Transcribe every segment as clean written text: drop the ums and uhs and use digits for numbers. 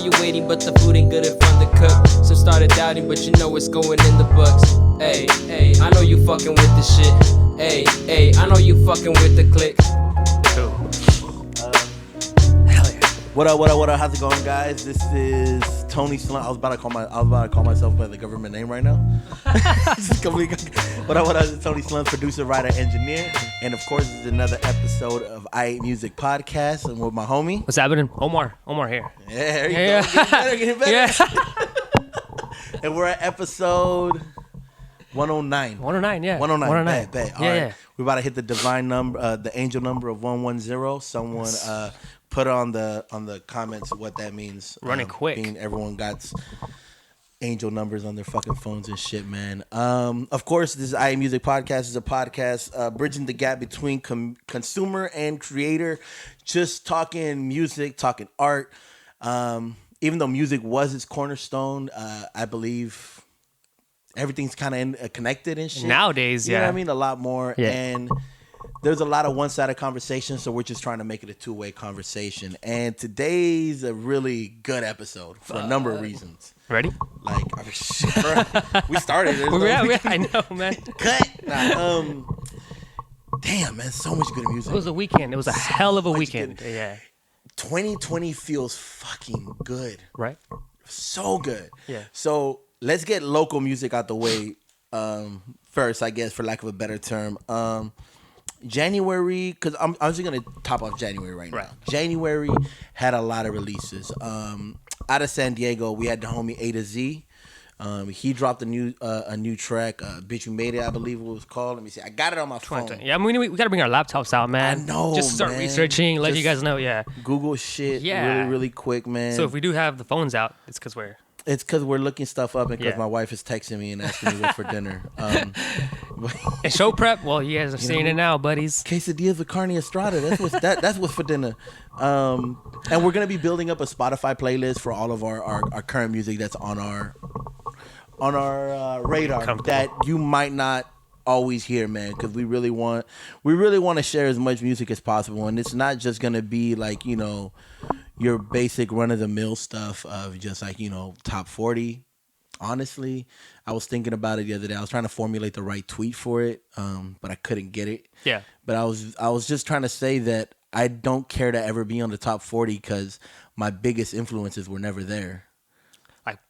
you waiting, but the food ain't good in front to cook. So started doubting, but you know it's going in the books. Hey, hey, I know you fucking with the shit. Hey, hey, I know you fucking with the click. Cool. Hell yeah. What up? How's it going, guys? This is Tony Slumz. I was about to call myself by the government name right now. What up? It's Tony Slumz, producer, writer, engineer, and of course, this is another episode of I Hate Music podcast. And with my homie. What's happening? Omar here. Yeah, there you go. Getting better. Yeah. And we're at episode 109. 109, yeah. 109. Bet. All right. Yeah. We're about to hit the divine number, the angel number of 110. Someone put on the comments what that means. Running quick. Everyone got angel numbers on their fucking phones and shit, man. Of course, this is I Hate Music podcast. Is a podcast bridging the gap between consumer and creator, just talking music, talking art. Even though music was its cornerstone, I believe everything's kind of connected and shit. Nowadays, you know what I mean? A lot more. Yeah. And there's a lot of one-sided conversation, so we're just trying to make it a two-way conversation. And today's a really good episode for a number of reasons. Ready? Like, we started. I know, man. Cut. Damn, man, so much good music. It was a weekend. It was a hell of a weekend. Yeah. 2020 feels fucking good. Right? So good. Yeah. So let's get local music out the way first, I guess, for lack of a better term. January, because I'm just going to top off January right now. January had a lot of releases. Out of San Diego, we had the homie A to Z. He dropped a new track, Bitch You Made It, I believe it was called. Let me see. I got it on my phone. Yeah, I mean, we got to bring our laptops out, man. I know, just start researching, let you guys know, yeah. Google shit really, really quick, man. So if we do have the phones out, it's because we're looking stuff up and because my wife is texting me and asking me what for dinner. And show prep, well, you guys are seeing it now, buddies. Quesadillas with carne estrada. That's what's for dinner. And we're gonna be building up a Spotify playlist for all of our current music that's on our radar that you might not always hear, man, because we really want to share as much music as possible, and it's not just gonna be like, you know, your basic run-of-the-mill stuff of just like, you know, top 40. Honestly, I was thinking about it the other day. I was trying to formulate the right tweet for it, but I couldn't get it. Yeah. But I was just trying to say that I don't care to ever be on the top 40 because my biggest influences were never there.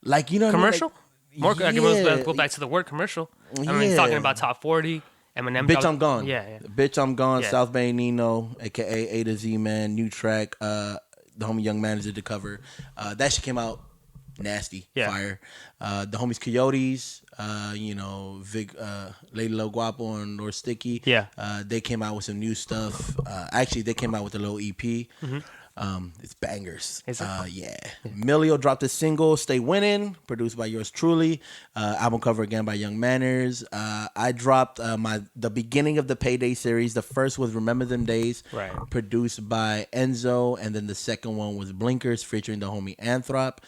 Like you know, commercial? What I mean? Let's go back to the word commercial. I mean, talking about top 40. Eminem. Bitch, I'm Gone. Yeah. Bitch, I'm Gone. Yeah. South Bay Nino, a.k.a. A to Z, man. New track. The homie Youngmanners did the cover. That shit came out nasty, fire. The homies Coyotes, you know, Vic, Lady Lo Guapo and Lord Sticky. Yeah. They came out with some new stuff. Actually, they came out with a little EP. Mm-hmm. It's bangers. Is it? Yeah. Milio dropped a single, Stay Winning, produced by yours truly. Album cover again by Youngmanners. I dropped the beginning of the Payday series. The first was Remember Them Days, produced by Enzo, and then the second one was Blinkers featuring the homie Anthrop,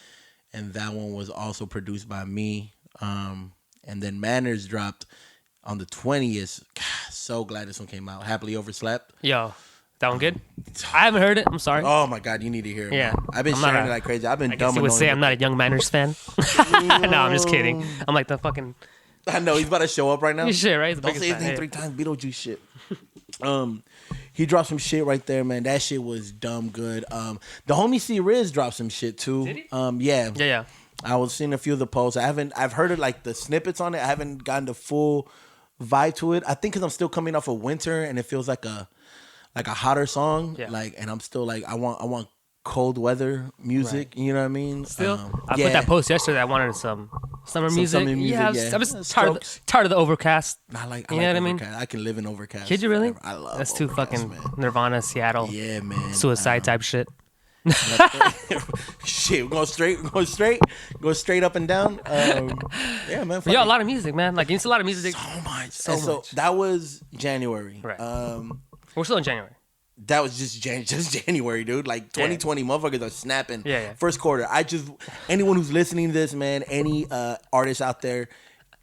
and that one was also produced by me. And then Manners dropped on the 20th. God, so glad this one came out. Happily Overslept. Yo. That one good? I haven't heard it. I'm sorry. Oh my God, you need to hear it. Yeah, man. I've been sharing it like crazy. I've been dumb. I guess you would say I'm not a Youngmanners fan. No, I'm just kidding. I'm like the fucking. I know he's about to show up right now. You shit, right? Don't say his name 3 times. Beetlejuice shit. He dropped some shit right there, man. That shit was dumb good. The homie C Riz dropped some shit too. Did he? Yeah. I was seeing a few of the posts. I've heard it like the snippets on it. I haven't gotten the full vibe to it. I think because I'm still coming off of winter and it feels like a hotter song, and I'm still like I want cold weather music. Right. You know what I mean? Still, I put that post yesterday. I wanted some summer music. Yeah, I'm just tired of the overcast. I like you know what I mean? I can live in overcast. Did you really? I love that's too fucking man. Nirvana, Seattle. Yeah, man. Suicide type shit. Shit, go straight up and down. Yeah, man. Yeah, a lot of music, man. Like it's a lot of music. So much. That was January. Right. We're still in January. That was just January, dude. Like 2020, motherfuckers are snapping. Yeah. First quarter. Anyone who's listening to this, man, any artists out there,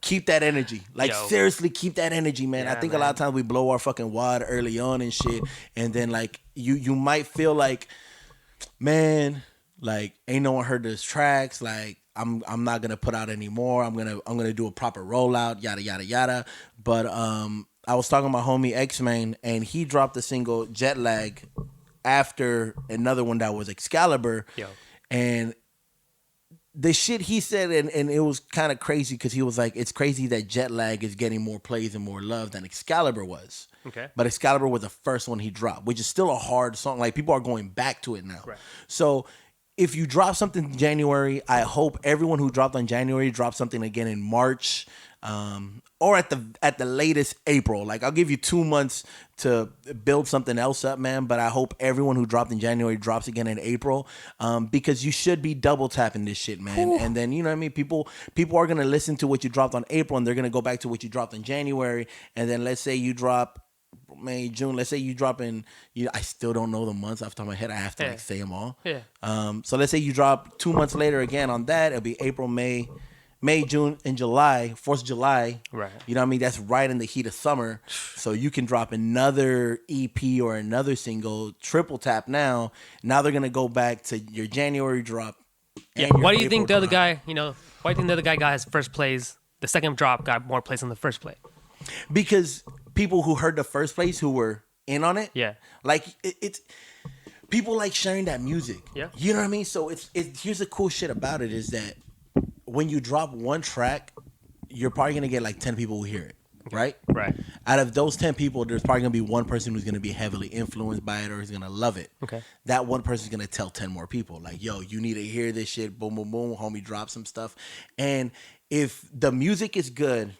keep that energy. Like, seriously, keep that energy, man. Yeah, I think a lot of times we blow our fucking wad early on and shit. And then, like, you might feel like, man, Like, ain't no one heard those tracks. Like, I'm not gonna put out any more. I'm gonna do a proper rollout. Yada yada yada. But I was talking to my homie X-Man, and he dropped the single Jet Lag after another one that was Excalibur. Yo. And the shit he said, and it was kind of crazy because he was like, it's crazy that Jet Lag is getting more plays and more love than Excalibur was. Okay. But Excalibur was the first one he dropped, which is still a hard song. Like, people are going back to it now. Right. So if you drop something in January, I hope everyone who dropped on January drops something again in March, or at the latest April. Like, I'll give you 2 months to build something else up, man. But I hope everyone who dropped in January drops again in April, because you should be double tapping this shit, man. Ooh. And then, you know what I mean? People are gonna listen to what you dropped on April, and they're gonna go back to what you dropped in January. And then let's say you drop May, June. Let's say you drop in. I still don't know the months off the top of my head. I have to like say them all. Yeah. So let's say you drop 2 months later again on that. It'll be April, May, June, and July. 4th of July. Right. You know what I mean? That's right in the heat of summer. So you can drop another EP or another single, triple tap now. Now they're gonna go back to your January drop. Yeah. Why do you think the other guy? Why do you think the other guy got his first plays? The second drop got more plays than the first play. Because people who heard the first place, who were in on it, yeah, like it's people like sharing that music. Yeah, you know what I mean. So it's here's the cool shit about it is that when you drop one track, you're probably gonna get like 10 people who hear it, right? Right. Out of those 10 people, there's probably gonna be one person who's gonna be heavily influenced by it or is gonna love it. Okay. That one person's gonna tell 10 more people, like, yo, you need to hear this shit. Boom, boom, boom. Homie, drop some stuff. And if the music is good,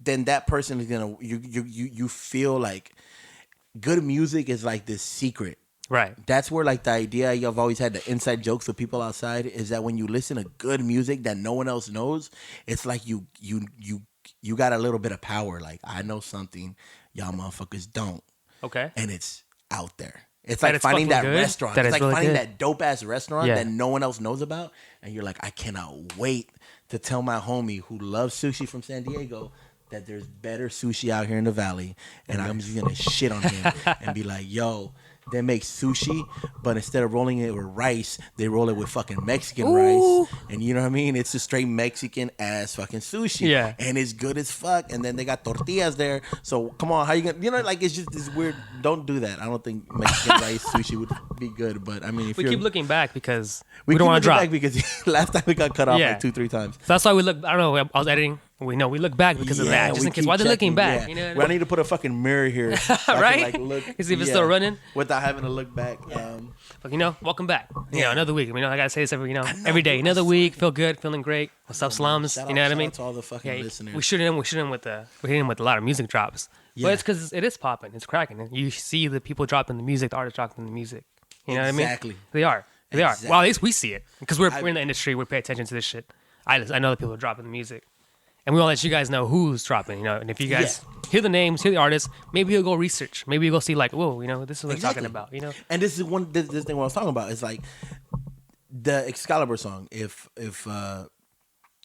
then that person is gonna you feel like good music is like this secret. Right. That's where like the idea I've always had, the inside jokes with people outside, is that when you listen to good music that no one else knows, it's like you got a little bit of power. Like, I know something y'all motherfuckers don't. Okay. And it's out there. It's like finding that restaurant. It's like really finding good. that dope ass restaurant that no one else knows about, and you're like, I cannot wait to tell my homie who loves sushi from San Diego that there's better sushi out here in the valley, and I'm just gonna shit on him and be like, yo, they make sushi, but instead of rolling it with rice, they roll it with fucking Mexican rice. And you know what I mean? It's a straight Mexican ass fucking sushi. Yeah. And it's good as fuck. And then they got tortillas there. So come on, how you gonna, like, it's just this weird. Don't do that. I don't think Mexican rice sushi would be good. But I mean, if we keep looking back because we don't want to drop. Back because last time we got cut off like 2-3 times. So that's why we look. I don't know. I was editing. We look back because of that. Just in case. Why they're looking back? Yeah. You know what I need to put a fucking mirror here, so right? I can, like, look, see if it's still running without having to look back. But welcome back. Another week. I gotta say this every day. Another week. Feel good. Feeling great. What's up, Slumz? You know what I mean? Shout out to all the fucking listeners. We shoot in with a lot of music drops. Yeah. But it's because it is popping. It's cracking. You see the people dropping the music, the artists dropping the music. You know what I mean? Exactly. They are. Well, at least we see it because we're in the industry. We pay attention to this shit. I know the people are dropping the music. And we want to let you guys know who's dropping, And if you guys hear the names, hear the artists, maybe you'll go research. Maybe you'll go see, like, whoa, this is what they're talking about, And this is this thing what I was talking about. Is like the Excalibur song. If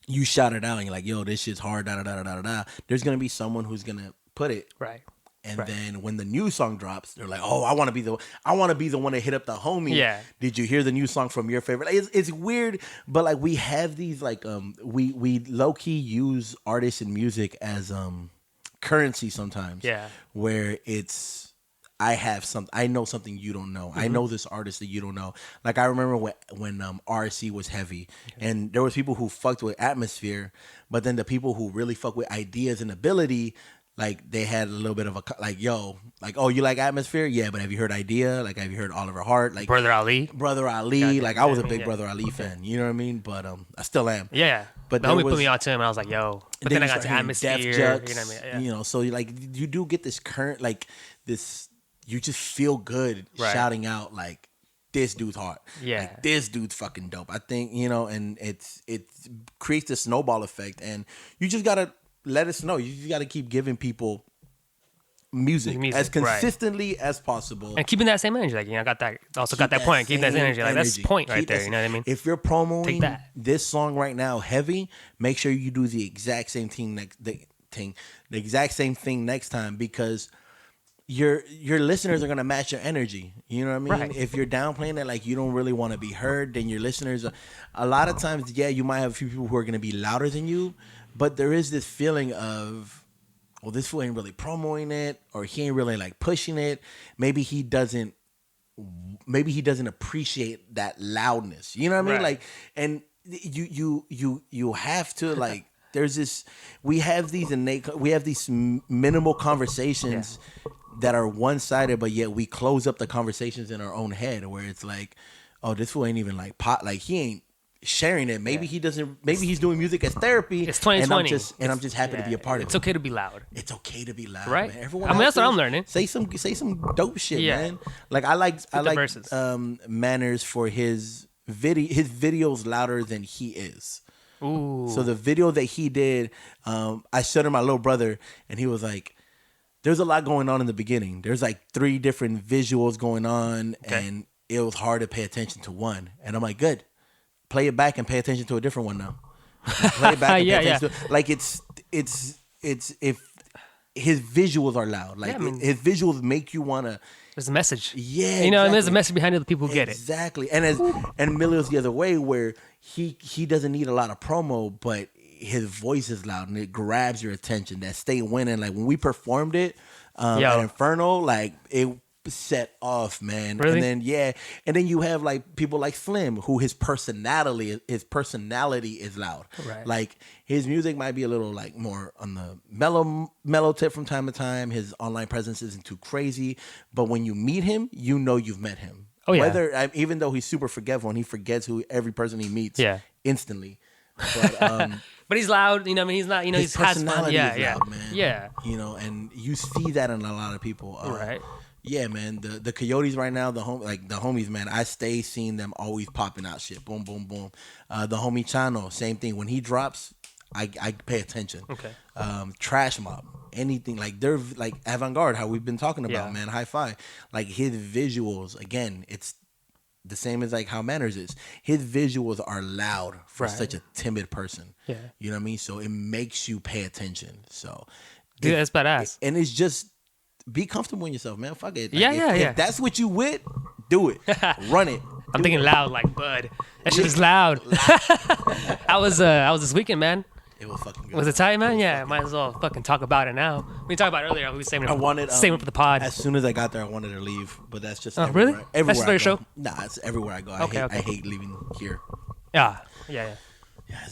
you shout it out and you're like, yo, this shit's hard, da da da da da da, there's gonna be someone who's gonna put it right. And then when the new song drops, they're like, "Oh, I want to be the one to hit up the homie." Yeah. Did you hear the new song from your favorite? Like, it's weird, but like we have these like we low key use artists and music as currency sometimes. Yeah. Where it's I know something you don't know. Mm-hmm. I know this artist that you don't know. Like I remember when RC was heavy, and there was people who fucked with atmosphere, but then the people who really fuck with ideas and ability. Like they had a little bit of a like, yo, like, oh, you like Atmosphere? Yeah, but have you heard Idea? Like, have you heard Oliver Hart? Like Brother Ali. Like I was a big Brother Ali fan. You know what I mean? But I still am. Yeah. But the homie put me on to him, and I was like, yo. But then I got to Atmosphere. Def Jux, you know what I mean? Yeah. So like you do get this current like this. You just feel good shouting out like, this dude's hard. Yeah. Like, this dude's fucking dope. I think and it creates this snowball effect, and you just gotta. Let us know. You just got to keep giving people music as consistently as possible, and keeping that same energy. Like I got that. Also got that point. Keep that energy. Like that's point right there. You know what I mean? If you're promoting this song right now heavy, make sure you do the exact same thing the exact same thing next time, because your listeners are gonna match your energy. You know what I mean? Right. If you're downplaying it like you don't really want to be heard, then your listeners a lot of times, yeah, you might have a few people who are gonna be louder than you, but there is this feeling of, well, this fool ain't really promoting it, or he ain't really like pushing it. Maybe he doesn't appreciate that loudness. You know what I mean? Right. Like, and you have to like. There's this. We have these minimal conversations that are one sided, but yet we close up the conversations in our own head, where it's like, oh, this fool ain't even like pot. Like he ain't sharing it. Maybe he doesn't. Maybe he's doing music as therapy. It's 2020, and I'm just happy to be a part of it. It's okay to be loud. It's okay to be loud, Right? man. Everyone, I mean, that's what I'm learning. Say some dope shit, Yeah. man. Like I like verses. Manners for his videos louder than he is. Ooh. So the video that he did, I showed him my little brother, and he was like, "There's a lot going on in the beginning. There's like 3 different visuals going on, and it was hard to pay attention to one." And I'm like, "Good, play it back and pay attention to a different one now." Play it back. And pay attention to, like it's if his visuals are loud, like his visuals make you wanna. There's a message. Yeah, you know, and exactly. there's a message behind it. The people get it. Exactly. And Emilio's the other way, where he doesn't need a lot of promo, but his voice is loud and it grabs your attention. That Stay Winning, like when we performed it at Inferno, like it set off, man. Really? And then you have like people like Slim, who his personality is loud. Right. Like his music might be a little like more on the mellow tip from time to time. His online presence isn't too crazy, but when you meet him, you know you've met him. Oh yeah. Even though he's super forgetful and he forgets who every person he meets instantly. But he's loud, you know. I mean, he's not, you know, his he's has fun. personality is loud, man. Yeah. You know, and you see that in a lot of people. Right. Yeah, man. The Coyotes right now, the homies, man. I stay seeing them always popping out shit. Boom, boom, boom. The homie Chano, same thing. When he drops, I pay attention. Okay. Trash Mob, anything like they're like avant-garde, how we've been talking about, man. Hi-Fi, like his visuals. Again, it's the same as like how Manners is. His visuals are loud for such a timid person. Yeah. You know what I mean? So it makes you pay attention. So, Dude, that's badass. and it's just. Be comfortable in yourself, man. Fuck it. Like, If that's what you with, do it. Run it. I'm thinking loud like Bud. That shit is loud. I was this weekend, man. It was fucking good. Was it tight, man? Yeah, might as well fucking talk about it now. We talked about it earlier. We were saving it for the pod. As soon as I got there, I wanted to leave, but that's just really? Everywhere That's just I your go. show? Nah, it's everywhere I go. Okay. I hate leaving here. Yeah. Yeah,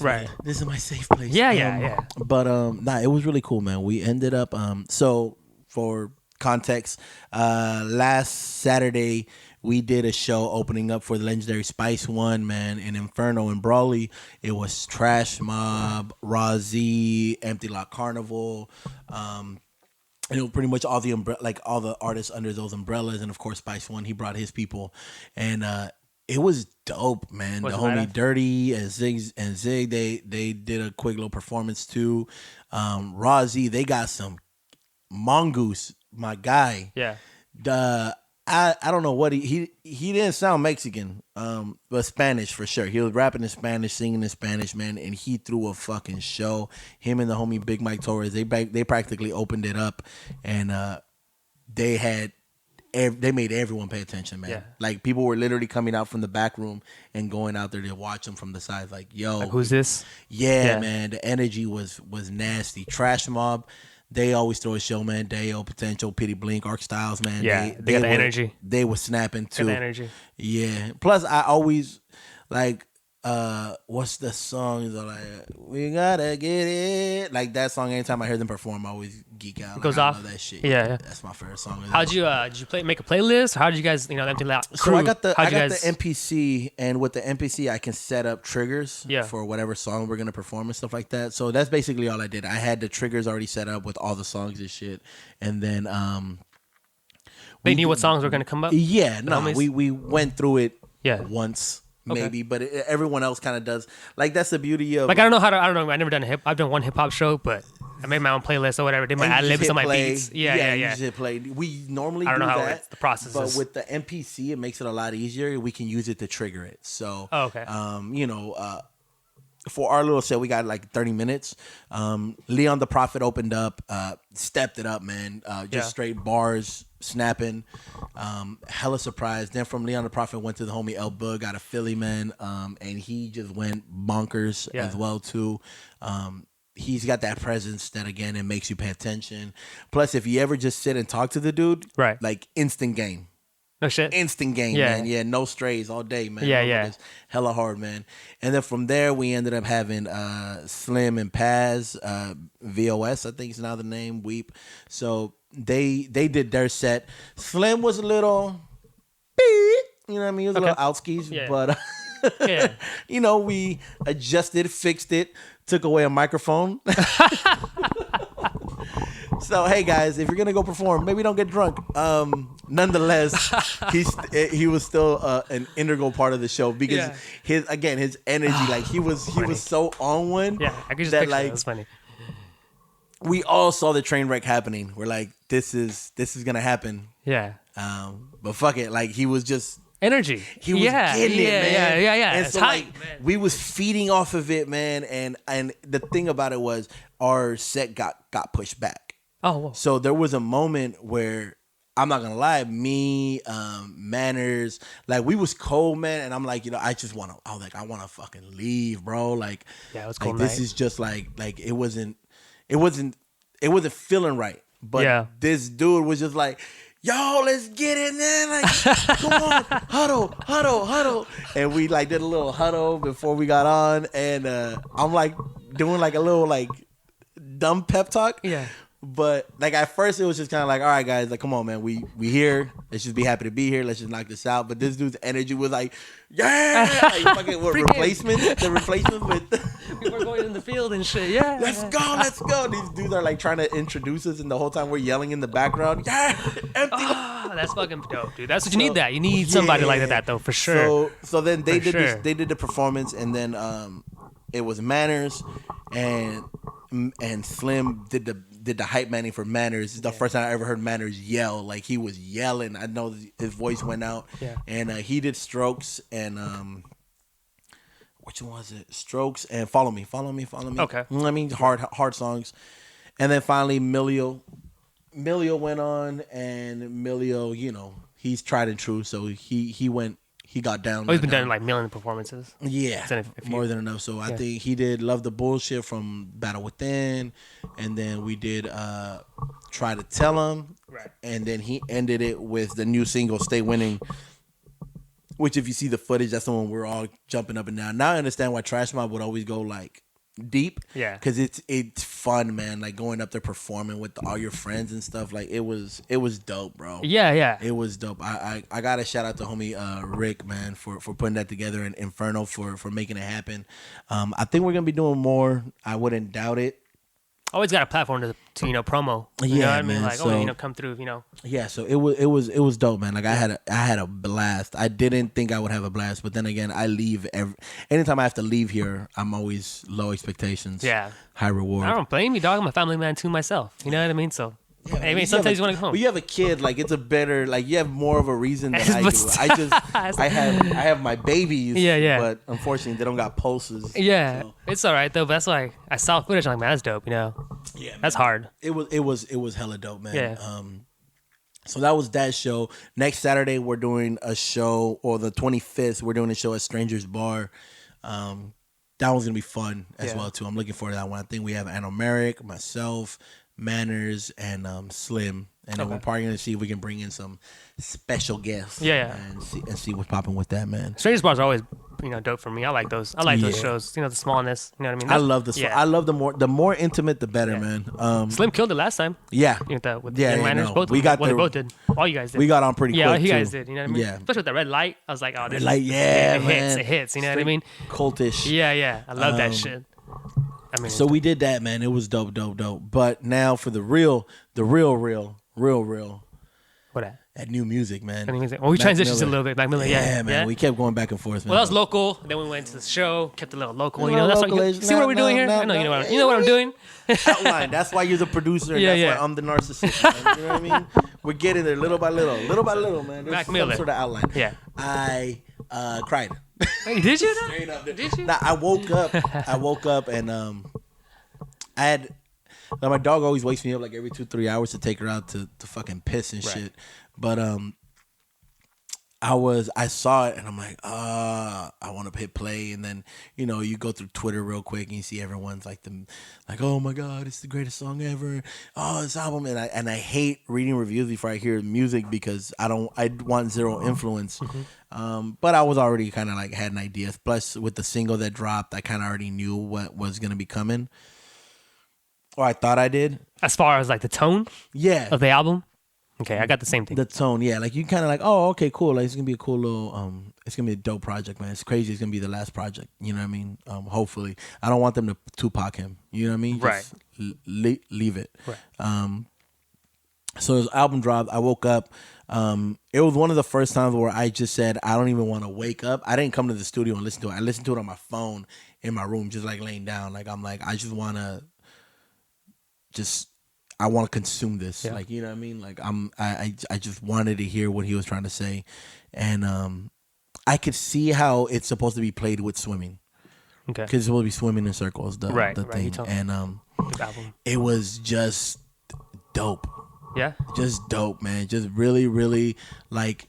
Right. This is my safe place. Yeah. But nah, it was really cool, man. We ended up so for context, last Saturday we did a show opening up for the legendary Spice One, man, in Inferno in Brawley. It was Trash Mob, Razi, EmptyLotCarnival, and it was pretty much all the all the artists under those umbrellas, and of course Spice One, he brought his people, and it was dope, man. The homie Dirty and Zig, they did a quick little performance too. Razi, they got some Mongoose, my guy. Yeah. I don't know what he didn't sound Mexican, but Spanish for sure. He was rapping in Spanish, singing in Spanish, man, and he threw a fucking show. Him and the homie Big Mike Torres, they practically opened it up, and they made everyone pay attention, man. Yeah. Like people were literally coming out from the back room and going out there to watch them from the side. Like, yo, Like, who's this? Yeah, man. The energy was nasty. Trash Mob. They always throw a show, man. Deo, Potential, Pity Blink, Arc Styles, man. Yeah, they got the energy. They were snapping too. Got the energy. Yeah. Plus, I always like, what's the song? Like, we gotta get it. Like that song. Anytime I hear them perform, I always geek out. It goes I off. love that shit. Yeah. That's my favorite song. How'd you did you make a playlist? How did you guys, you know, Empty Lot crew? So I got the guys... MPC, and with the MPC I can set up triggers for whatever song we're gonna perform and stuff like that. So that's basically all I did. I had the triggers already set up with all the songs and shit, and then they knew what songs were gonna come up. Yeah, no, we went through it once. Okay. Maybe, but everyone else kind of does. Like that's the beauty of. Like I don't know. I've never done I've done one hip hop show, but I made my own playlist or whatever. Did my ad libs on my beats. Yeah. You just play. We normally I don't know how that, the process but is. with the MPC, it makes it a lot easier. We can use it to trigger it. So, okay. for our little set, we got like 30 minutes. Leon the Prophet opened up, stepped it up, man. Just straight bars, snapping. Hella surprised. Then from Leon the Prophet, went to the homie El Bug out of Philly, man. And he just went bonkers as well, too. He's got that presence that, again, it makes you pay attention. Plus, if you ever just sit and talk to the dude, like instant game. No shit. Instant game, man. Yeah, no strays all day, man. Yeah. It's hella hard, man. And then from there, we ended up having Slim and Paz, VOS, I think is now the name, Weep. So they did their set. Slim was a little, you know what I mean? He was a little outskis, but, you know, we adjusted, fixed it, took away a microphone. So, hey, guys, if you're going to go perform, maybe don't get drunk. Nonetheless, he was still an integral part of the show because his energy, like he was so on one. Yeah, I could just that, picture like, it. That's funny. We all saw the train wreck happening. We're like, this is going to happen. Yeah. But fuck it. Like, he was just... Energy. He was getting it, man. Yeah. And it's so, hype, like, man. we was feeding off of it, man. And the thing about it was our set got pushed back. Oh, whoa. So there was a moment where, I'm not gonna lie, me, Manners, like we was cold, man, and I'm like, you know, I want to fucking leave, bro. Like, it was like cold this night. is just like it wasn't feeling right. But this dude was just like, yo, let's get in there, like, come on, huddle, and we like did a little huddle before we got on, and I'm like doing like a little like dumb pep talk, But like at first it was just kind of like, all right, guys, like come on, man, we here. Let's just be happy to be here. Let's just knock this out. But this dude's energy was like, like fucking what, replacements? The replacements with People are going in the field and shit. Yeah, let's go. These dudes are like trying to introduce us, and the whole time we're yelling in the background. Empty. That's fucking dope, dude. That's what you need. That you need somebody like that, though, for sure. So then they did this. They did the performance, and then it was Manners, and Slim did the hype manning for Manners. This is the first time I ever heard Manners yell. Like he was yelling. I know his voice went out. Yeah. And he did Strokes and which one was it? Strokes and Follow Me. Okay. I mean hard songs. And then finally Milio went on, and Milio, you know, he's tried and true, so he got down. Oh, he's been doing like million performances. Yeah, more than enough. So I think he did Love the Bullshit from Battle Within, and then we did Try to Tell Him, right? And then he ended it with the new single Stay Winning, which if you see the footage, that's the one we're all jumping up and down. Now I understand why Trash Mob would always go like deep, because it's fun, man. Like going up there performing with all your friends and stuff. Like it was dope, bro. Yeah, it was dope. I gotta shout out to homie Rick, man, for putting that together, and Inferno for making it happen. I think we're gonna be doing more. I wouldn't doubt it. Always got a platform to promo. You know what I mean? Man, like, so, come through. Yeah, so it was dope, man. Like I had a blast. I didn't think I would have a blast, but then again, I leave anytime I have to leave here, I'm always low expectations. Yeah, high reward. I don't blame you, dog. I'm a family man too myself. You know what I mean? So. Yeah, I mean, sometimes you want to go home. But you have a kid, like it's a better, like you have more of a reason than I do. I have my babies. Yeah. But unfortunately, they don't got pulses. Yeah, so. It's all right though. But that's like I saw footage. I'm like, man, that's dope. Yeah, that's hard. It was hella dope, man. Yeah. So that was that show. Next Saturday we're doing a show, or the 25th we're doing a show at Strangers Bar. That one's gonna be fun as well too. I'm looking forward to that one. I think we have Anomeric, myself, Manners, and Slim, and then we're probably gonna see if we can bring in some special guests. And see what's popping with that, man. Strangers Bars are always dope for me. I like those. I like those shows. The smallness. You know what I mean? I love the I love the more intimate the better, man. Slim killed it last time. Yeah. With the Youngmanners, both. We got they both did. All you guys did. We got on pretty quick. Yeah, you guys did. You know what I mean? Yeah. Especially with the red light, I was like, oh, this light, it man. hits. You know what I mean? Cultish. Yeah. I love that shit. I mean, so we did that, man. It was dope. But now for the real. What that new music, man. Well, we transitioned a little bit. Mac Miller, yeah, man. Yeah. We kept going back and forth, man. Well, that was local. Then we went to the show, kept a little local. That's what see what we're doing here? I know you know what I'm doing. Outline. That's why you're the producer. And that's why I'm the narcissist, man. You know what I mean? We're getting there little by little, man. There's Mac some Miller. sort of outline. Yeah. I Cried. Hey, did you? Straight up. Did you? Nah, I woke up and I had like, my dog always wakes me up like every 2-3 hours to take her out to fucking piss and shit. But I saw it and I'm like, I want to hit play, and then you go through Twitter real quick and you see everyone's like oh my god, it's the greatest song ever. Oh, this album, and I hate reading reviews before I hear music because I want zero influence. But I was already kind of like had an idea. Plus, with the single that dropped, I kind of already knew what was gonna be coming, or I thought I did. As far as like the tone, of the album. Okay, I got the same thing. The tone, yeah, like you kind of like, oh, okay, cool. Like it's gonna be a cool little, it's gonna be a dope project, man. It's crazy. It's gonna be the last project. You know what I mean? Hopefully, I don't want them to Tupac him. You know what I mean? Right. Just leave it. Right. So this album dropped. I woke up. It was one of the first times where I just said, I don't even want to wake up. I didn't come to the studio and listen to it. I listened to it on my phone in my room, just like laying down. Like I'm like, I just want to I want to consume this. Like, you know what I mean? Like I just wanted to hear what he was trying to say. And I could see how it's supposed to be played with swimming. Okay. Because it's supposed to be swimming in circles, the thing. And it was just dope. Yeah. Just dope, man. Just really, really like,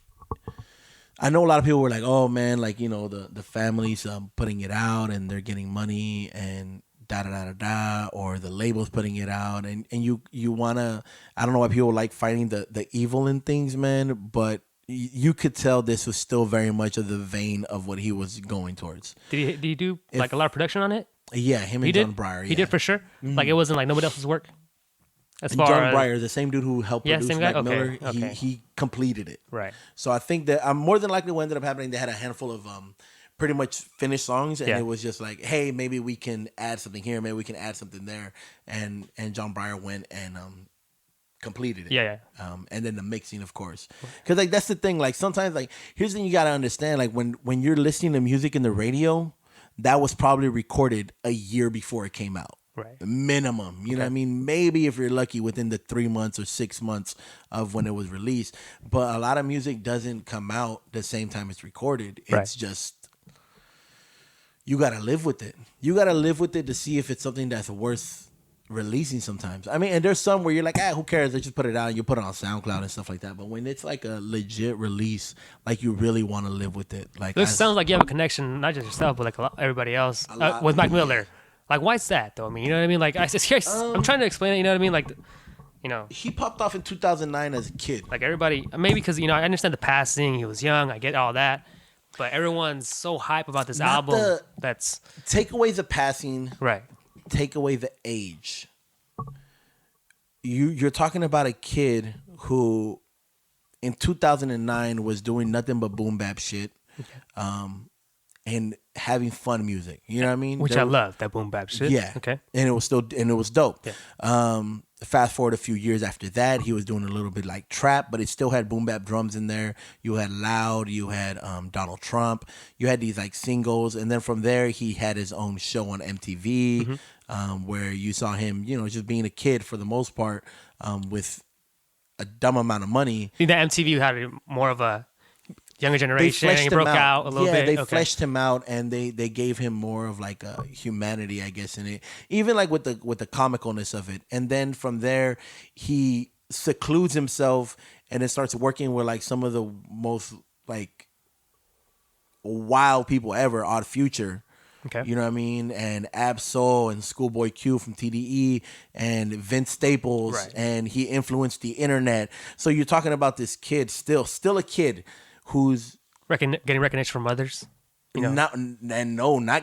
I know a lot of people were like, oh man, like, the families putting it out and they're getting money and or the label's putting it out, and you wanna, I don't know why people like fighting the evil in things, man, but you could tell this was still very much of the vein of what he was going towards. Did he do like a lot of production on it? Yeah, him and John Breyer. He did for sure. Like it wasn't like nobody else's work. As far John Breyer, the same dude who helped produce same guy? Mac Miller, Okay. he completed it. Right. So I think that more than likely what ended up happening, they had a handful of pretty much finished songs, and it was just like, hey, maybe we can add something here, maybe we can add something there, and John Breyer went and completed it. And then the mixing, of course, because like that's the thing. Like sometimes, like here's the thing you gotta understand. Like when you're listening to music in the radio, that was probably recorded a year before it came out. Right. Minimum. You know what I mean? Maybe if you're lucky within the 3 months or 6 months of when it was released. But a lot of music doesn't come out the same time it's recorded. It's just, you got to live with it. You got to live with it to see if it's something that's worth releasing sometimes. I mean, and there's some where you're like, who cares? Let's just put it out and you put it on SoundCloud and stuff like that. But when it's like a legit release, like you really want to live with it. Like this sounds like you have a connection, not just yourself, but like everybody else with Mac Miller. Like, why is that, though? I mean, you know what I mean? Like, I'm trying to explain it, you know what I mean? Like, he popped off in 2009 as a kid. Like, everybody, maybe because, I understand the passing, he was young, I get all that. But everyone's so hype about this album that's... Take away the passing. Right. Take away the age. You're talking about a kid who, in 2009, was doing nothing but boom bap shit. Okay. And having fun music, you know what I mean? Which I love, that boom bap shit. Yeah. Okay. And it was dope. Yeah. Fast forward a few years after that, he was doing a little bit like trap, but it still had boom bap drums in there. You had Loud, you had Donald Trump, you had these like singles, and then from there he had his own show on MTV, where you saw him, just being a kid for the most part, with a dumb amount of money. I think that MTV had more of a younger generation, and he broke out a little bit. Yeah, they fleshed him out, and they gave him more of like a humanity, I guess, in it. Even like with the comicalness of it. And then from there, he secludes himself and then starts working with like some of the most like wild people ever, Odd Future. Okay. You know what I mean? And Ab-Soul and Schoolboy Q from TDE and Vince Staples, and he influenced the internet. So you're talking about this kid, still a kid, who's getting recognition from others, not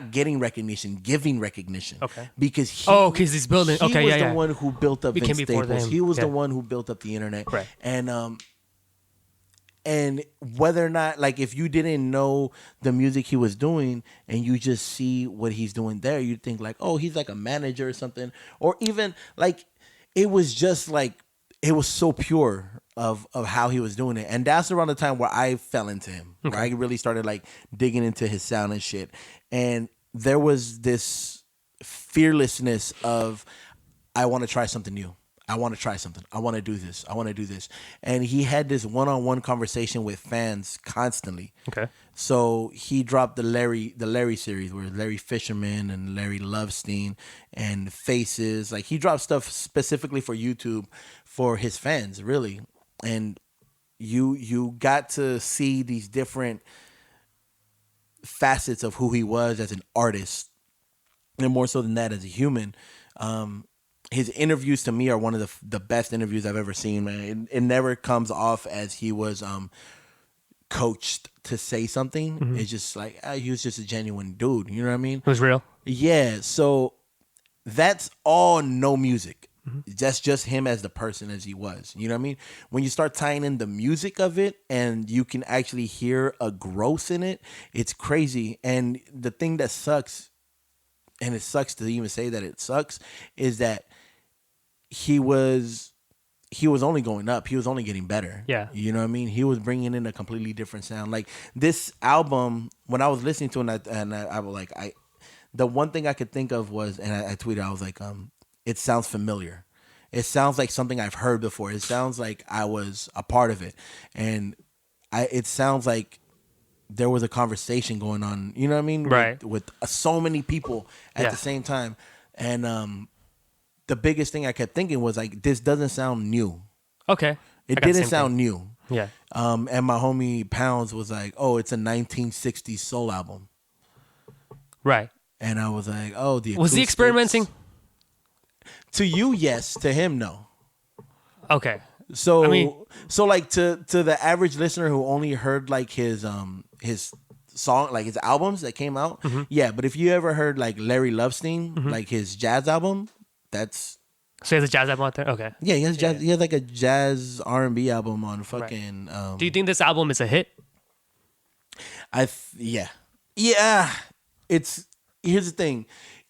getting recognition, giving recognition. Okay, because he's building. He was the one who built up Vince Staples. He was the one who built up the internet. Right, and whether or not, like, if you didn't know the music he was doing and you just see what he's doing there, you'd think like, oh, he's like a manager or something, or even like it was just like it was so pure of how he was doing it. And that's around the time where I fell into him, where I really started like digging into his sound and shit. And there was this fearlessness of, I want to try something new. I want to try something. I want to do this. I want to do this. And he had this one-on-one conversation with fans constantly. Okay. So he dropped the Larry series where Larry Fisherman and Larry Lovestein and Faces. Like he dropped stuff specifically for YouTube for his fans, really. And you got to see these different facets of who he was as an artist, and more so than that as a human. His interviews to me are one of the best interviews I've ever seen, man. It never comes off as he was coached to say something. Mm-hmm. It's just like he was just a genuine dude. You know what I mean? It was real. Yeah. So that's all no music. Mm-hmm. That's just him as the person as he was. You know what I mean? When you start tying in the music of it and you can actually hear a growth in it, it's crazy. And the thing that sucks, and it sucks to even say that it sucks, is that he was only going up. He was only getting better. Yeah. You know what I mean? He was bringing in a completely different sound. Like this album, when I was listening to it, I was like, the one thing I could think of was, and I tweeted, I was like, it sounds familiar. It sounds like something I've heard before. It sounds like I was a part of it. And it sounds like there was a conversation going on, you know what I mean? Right. With so many people at the same time. And the biggest thing I kept thinking was like, this doesn't sound new. Okay. It didn't sound new. Yeah. And my homie Pounds was like, oh, it's a 1960s soul album. Right. And I was like, oh, was he experimenting? To you, yes. To him, no. Okay. So, I mean, so like to the average listener who only heard like his song, like his albums that came out, yeah. But if you ever heard like Larry Lovestein, like his jazz album, that's so he has a jazz album out there. Okay. Yeah, he has jazz. He has like a jazz R&B album on fucking. Do you think this album is a hit? Yeah. It's here's the thing,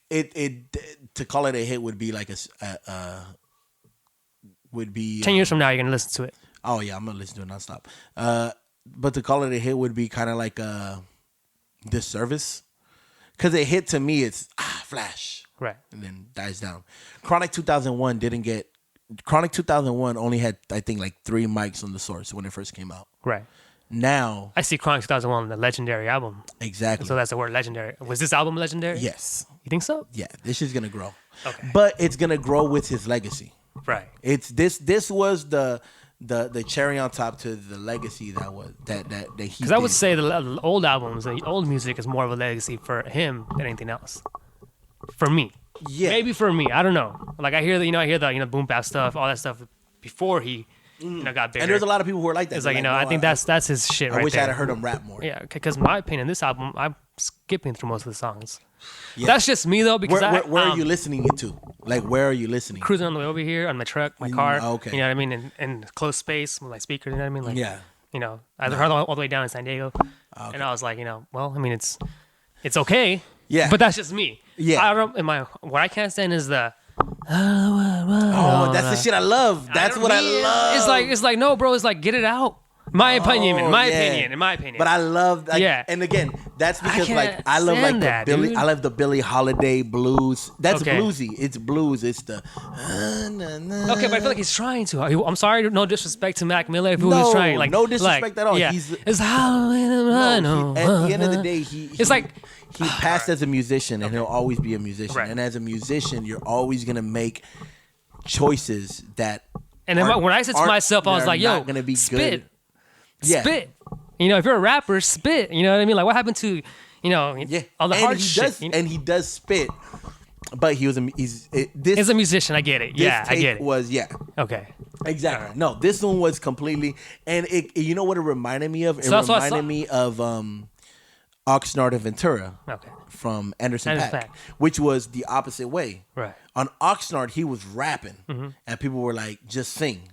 it to call it a hit would be like would be 10 years from now, you're gonna listen to it. Oh yeah, I'm gonna listen to it nonstop. But to call it a hit would be kind of like a disservice, because a hit to me it's flash, right, and then dies down. Chronic 2001 didn't get. Chronic 2001 only had, I think, like 3 mics on the source when it first came out. Right. Now I see Chronic 2001, the legendary album. Exactly. So that's the word, legendary. Was this album legendary? Yes. You think so? Yeah, this shit's gonna grow. Okay. But it's gonna grow with his legacy. Right. It's this was the cherry on top to the legacy that he. Because I would say the old albums, the old music is more of a legacy for him than anything else. For me. Yeah. Maybe for me. I don't know. Like I hear the boom bap stuff, all that stuff before he got bigger. And there's a lot of people who are like that. It's like, I think that's his shit right there. I wish I had heard him rap more. Yeah, because in my opinion, this album, I'm skipping through most of the songs. Yeah. That's just me though, because where are you listening it to? Like, where are you listening? Cruising on the way over here on my truck, my car. Okay. You know what I mean? In close space with my speakers. You know what I mean? Like, yeah. I heard all the way down in San Diego, and I was like, well, I mean, it's okay. Yeah. But that's just me. Yeah. I don't. What I can't stand is the. Oh, that's the shit I love. That's what I love. It's like no, bro. It's like get it out. In my opinion. But I love that. Yeah. And again, that's because I love like that, the Billy. I love the Billie Holiday blues. That's okay. bluesy. It's blues. It's the. Okay, but I feel like he's trying to. I'm sorry, no disrespect to Mac Miller if he was trying. Like no disrespect at all. Yeah. It's how at the end of the day, it's like. He passed as a musician, and he'll always be a musician. Right. And as a musician, you're always gonna make choices that. And then when I said to myself, I was like, "Yo, gonna be spit, good. Yeah. Spit." If you're a rapper, spit. You know what I mean? Like, what happened to, all the hard shit? And he does spit, but he's a musician. I get it. Yeah, I get it. Okay. Exactly. Right. No, this one was completely, and you know what it reminded me of? It reminded me of Oxnard and Ventura from Anderson .Paak, which was the opposite way. Right. On Oxnard, he was rapping, and people were like, just sing.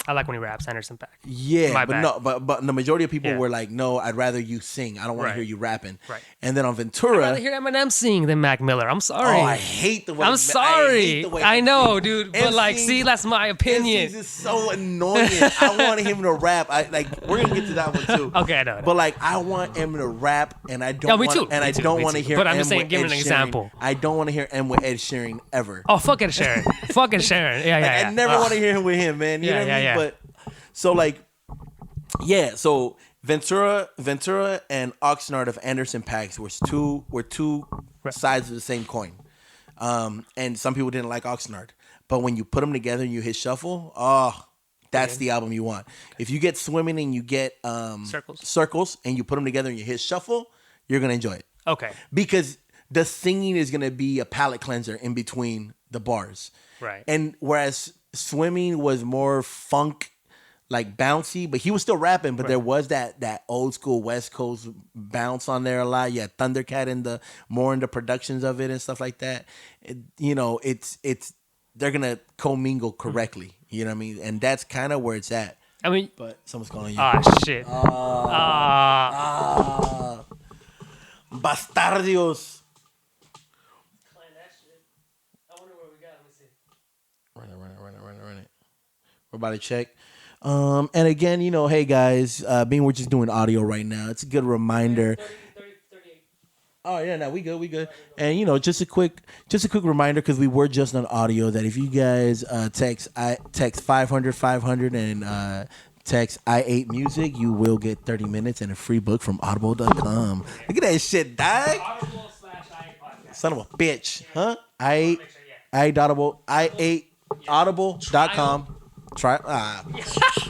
I like when he raps, Anderson .Paak. Yeah, My but bad. no, but the majority of people Yeah. were like, no, I'd rather you sing. I don't want Right. to hear you rapping. Right. And then on I'd Ventura, rather hear Eminem sing than Mac Miller. I'm sorry. oh, I hate the way. I'm I hate sorry. the way I know, MC dude. But like, see, that's my opinion. MC's is so annoying. I want him to rap. We're gonna get to that one too. Okay, I know. But like, I want him to rap, and I don't. Yeah, me want, too. And Me I too. don't Me want to too. hear. But I'm M just saying, with give Ed an Sheeran. example. I don't want to hear M with Ed Sheeran ever. Oh, fuck Ed Sheeran. Fuck Ed Sheeran. Yeah, yeah, yeah. I never want to hear him with him, man. You know what I mean? yeah. But so like, yeah. So Ventura and Oxnard of Anderson .Paak were two sides of the same coin. And some people didn't like Oxnard, but when you put them together and you hit shuffle, that's the album you want. If you get Swimming and you get circles and you put them together and you hit shuffle, you're gonna enjoy it. Okay. Because the singing is gonna be a palate cleanser in between the bars. Right. And whereas Swimming was more funk, like bouncy, but he was still rapping, but there was that old school West Coast bounce on there a lot. Yeah, Thundercat in the productions of it and stuff like that. They're gonna commingle correctly. You know what I mean? And that's kind of where it's at. I mean, But someone's calling you. ah, shit. Bastardios. Run it. We're about to check. And again, hey guys, being we're just doing audio right now, it's a good reminder. 38. Oh yeah, no, we good. And just a quick reminder, because we were just on audio, that if you guys text 500 and text I8 music, you will get 30 minutes and a free book from audible.com. Look at that shit, dog. Audible/I8 Son of a bitch, huh? I8 audible.com.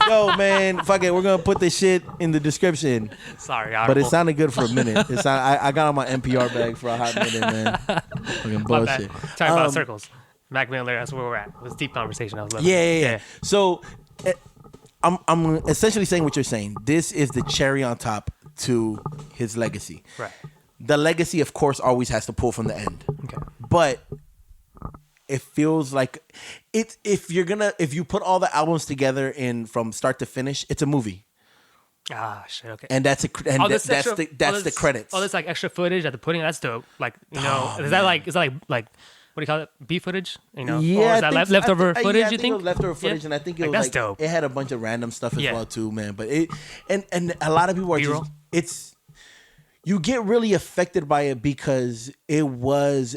Yo, man, fuck it. We're gonna put this shit in the description. Sorry, But Audible. it sounded good for a minute. I got on my NPR bag for a hot minute, man. Fucking My bad. bullshit. Talking about circles. Mac Miller, that's where we're at. It was a deep conversation. I was loving Yeah. it. So, I'm essentially saying what you're saying. This is the cherry on top to his legacy. Right. The legacy, of course, always has to pull from the end. Okay. But it feels like if you put all the albums together from start to finish, it's a movie. Ah, shit. Okay. And that's the credits. Oh, that's like extra footage that they're putting. That's dope. Like, is that like what do you call it? B footage? Yeah, or is that leftover footage? I you think think it was leftover footage, and I think it was that's like dope. it had a bunch of random stuff as Yeah. well too, man. But and a lot of people are B-roll? you get really affected by it because it was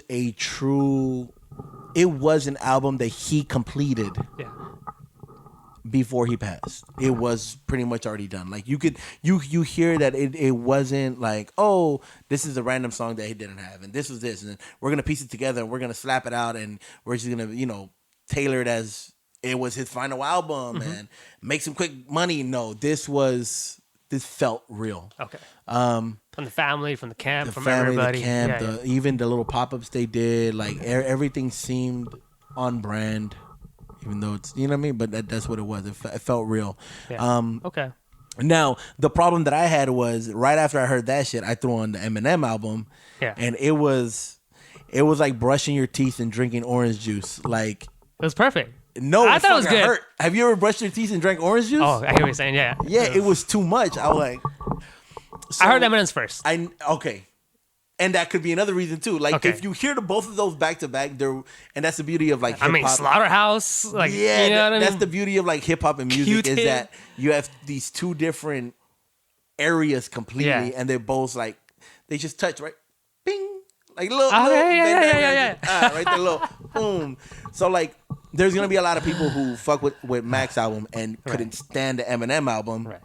an album that he completed Yeah. before he passed. It was pretty much already done. Like you hear that it wasn't like, oh, this is a random song that he didn't have, and this was this, and we're gonna piece it together and we're gonna slap it out and we're just gonna tailor it as it was his final album and make some quick money. No, this felt real. Okay. From the family, from the camp, from family, everybody. the camp, Yeah, even the little pop-ups they did, like everything seemed on brand, even though it's, you know what I mean? But that's what it was. It felt real. Yeah. Okay. Now, the problem that I had was right after I heard that shit, I threw on the Eminem album. Yeah. And it was like brushing your teeth and drinking orange juice. Like, It was perfect. no, I thought it was fucking good. hurt. Have you ever brushed your teeth and drank orange juice? Oh, I hear what you're saying. Yeah. Yeah, it was too much. I was like... So, I heard Eminem's first. Okay. And that could be another reason too. Like Okay. if you hear both of those back to back, and that's the beauty of like hip hop. I mean, Slaughterhouse. Like, yeah, you know what I mean? that's the beauty of like hip hop and music Q-tip. is that you have these two different areas completely, Yeah. and they're both like they just touch right, bing, like little, yeah. right there, little boom. So like, there's gonna be a lot of people who fuck with Mac's album and couldn't stand the Eminem album. Right.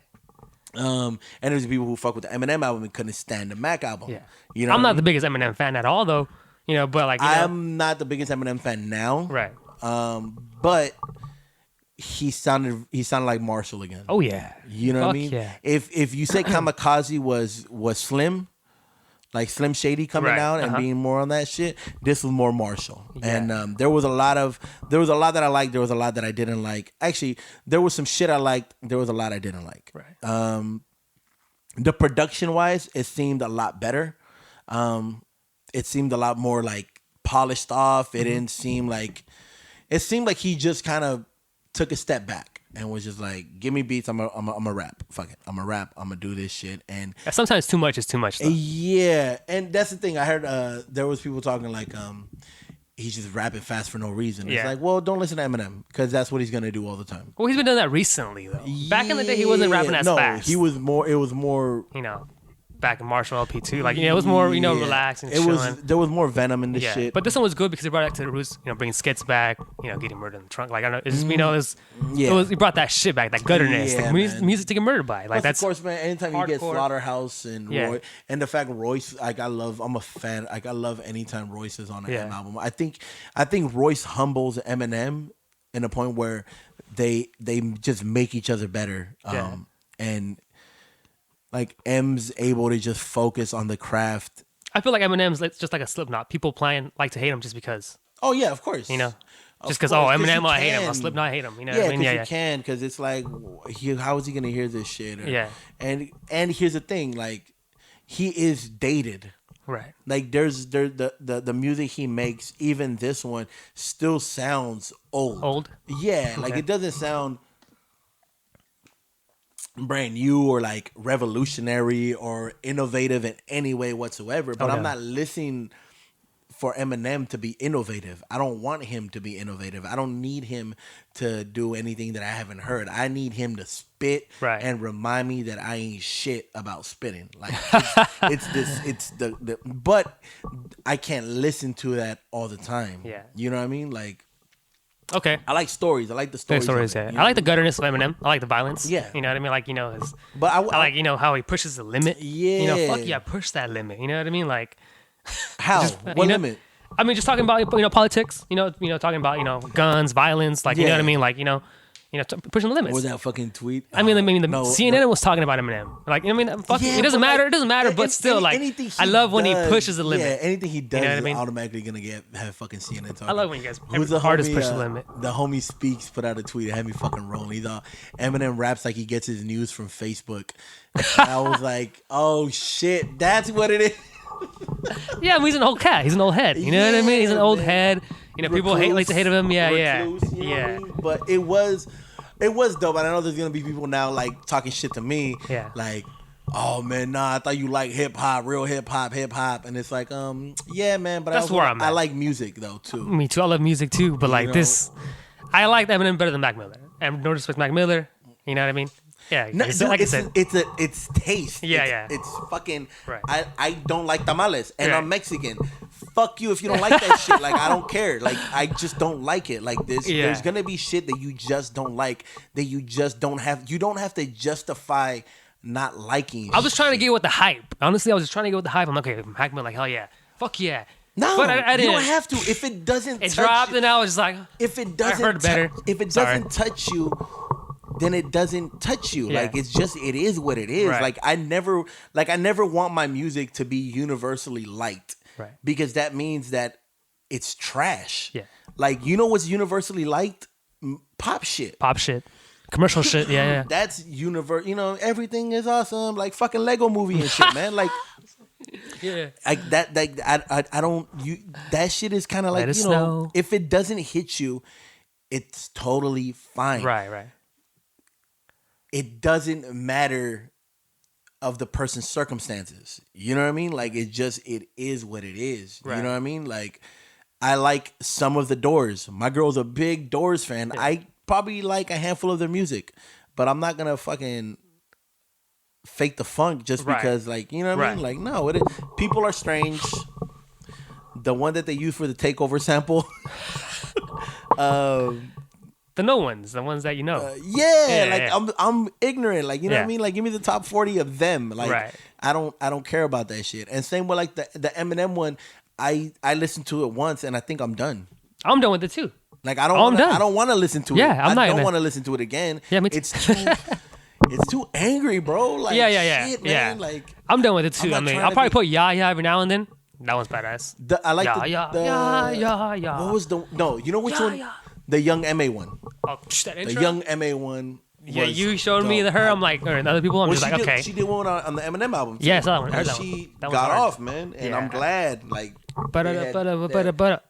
And there's people who fuck with the Eminem album and couldn't stand the Mac album. Yeah. You know, I'm not the biggest Eminem fan at all, though. But like, I'm not the biggest Eminem fan now. right. But he sounded like Marshall again. Oh yeah. You know what I mean? Yeah. If you say Kamikaze was Slim, like Slim Shady coming Right, out and being more on that shit, this was more Marshall. Yeah. And there was a lot that I liked, there was a lot that I didn't like. Actually, there was some shit I liked, there was a lot I didn't like. Right. The production wise, it seemed a lot better. It seemed a lot more like polished off. It didn't seem like, it seemed like he just kind of took a step back. and was just like, give me beats. I'm a rap. Fuck it. I'm a rap. I'm gonna do this shit. And sometimes too much is too much. Though. Yeah, and that's the thing. I heard there was people talking like he's just rapping fast for no reason. It's like, well, don't listen to Eminem because that's what he's gonna do all the time. Well, he's been doing that recently though. Back in the day, he wasn't rapping as fast. He was more. It was more. Back in Marshall LP too, like it was more relaxed and chilling. There was more venom in this shit. But this one was good because it brought it to the roots. Bringing skits back. Getting murdered in the trunk. Like I don't know, it's just it was it brought that shit back, that gutterness, like music to get murdered by. Like that's of course, man. Anytime hardcore. You get Slaughterhouse and Roy, and the fact Royce, like I'm a fan. Like I love anytime Royce is on an M album. I think Royce humbles Eminem in a point where they just make each other better. And like M's able to just focus on the craft. I feel like Eminem's just like a Slipknot. People like to hate him just because. Oh yeah, of course. Just because Eminem, I hate him. Slipknot, hate him. You can because it's like, how is he gonna hear this shit? And here's the thing, like he is dated. Right. Like there's the music he makes, even this one still sounds old. Old. Yeah, like it doesn't sound brand new or like revolutionary or innovative in any way whatsoever. But I'm not listening for Eminem to be innovative. I don't want him to be innovative. I don't need him to do anything that I haven't heard. I need him to spit and remind me that I ain't shit about spitting. Like it's the but I can't listen to that all the time. Yeah. You know what I mean? Like okay. I like stories. I like the stories. I like the gutterness of Eminem. I like the violence. Yeah. You know what I mean? Like, but I like, how he pushes the limit. Yeah. Fuck yeah, push that limit. You know what I mean? Like, how? What limit? I mean, just talking about, politics, talking about, guns, violence, like, you know what I mean? Like, pushing the limits. What was that fucking tweet? CNN was talking about Eminem. Like, it doesn't matter. It doesn't matter, but still, like, I love when he pushes the limit. Yeah, anything he does is automatically going to have fucking CNN talking. I love when you guys, artists push the limit. The homie Speaks put out a tweet that had me fucking rolling. He thought Eminem raps like he gets his news from Facebook. And I was like, oh shit, that's what it is. Yeah, he's an old cat. He's an old head. You know what I mean? He's an old head. People like to hate him. Yeah. But it was dope. And I know there's gonna be people now like talking shit to me. Yeah. Like, oh man, nah, I thought you like hip hop, real hip hop. And it's like, yeah, man. But that's where I'm at. I like music though too. Me too. I love music too. But like this, I like Eminem better than Mac Miller. And no disrespect, Mac Miller. You know what I mean? Yeah, no, like I said, it's taste. Yeah, it's fucking. Right. I don't like tamales, and I'm Mexican. Fuck you if you don't like that shit. Like I don't care. Like I just don't like it. Like this, there's gonna be shit that you just don't like. That you just don't have. You don't have to justify not liking. I was trying to get with the hype. Honestly, I was just trying to get with the hype. I'm like, okay, Mac Miller, like hell yeah, fuck yeah. No, but I didn't. You don't have to. If it doesn't, it dropped, and I was just like, if it doesn't, I heard better. If it doesn't touch you, then it doesn't touch you. Yeah. Like it is what it is. Right. Like I never want my music to be universally liked. Right. Because that means that it's trash. Yeah. Like what's universally liked? Pop shit. Commercial shit. Yeah. That's everything is awesome. Like fucking Lego movie and shit, man. Like yeah. Like that I don't that shit is kind of like, if it doesn't hit you, it's totally fine. Right. It doesn't matter of the person's circumstances. You know what I mean? Like it is what it is. Right. You know what I mean? Like I like some of the Doors. My girl's a big Doors fan. Yeah. I probably like a handful of their music, but I'm not gonna fucking fake the funk just because, like, you know what I mean? Like, no, people are strange. The one that they use for the Takeover sample. The ones that you know. I'm ignorant. Like, you know what I mean? Like, give me the top 40 of them. Like, I don't care about that shit. And same with like the Eminem one. I listened to it once and I think I'm done. I'm done with it too. Like I don't want to listen to it. Yeah, I don't want to listen to it again. Yeah, me too. It's too angry, bro. Like, shit, man. Like, I'm done with it too. I mean, I'll probably put yeah every now and then. That one's badass. I like yeah. What was you know which one? The Young MA one. Oh, that intro? The Young MA one. Yeah, you showed me her. I'm like, or other people. I'm just like, okay. She did one on the Eminem album. Too. Yeah, I saw that one. She got off, man, and I'm glad. Like, butter.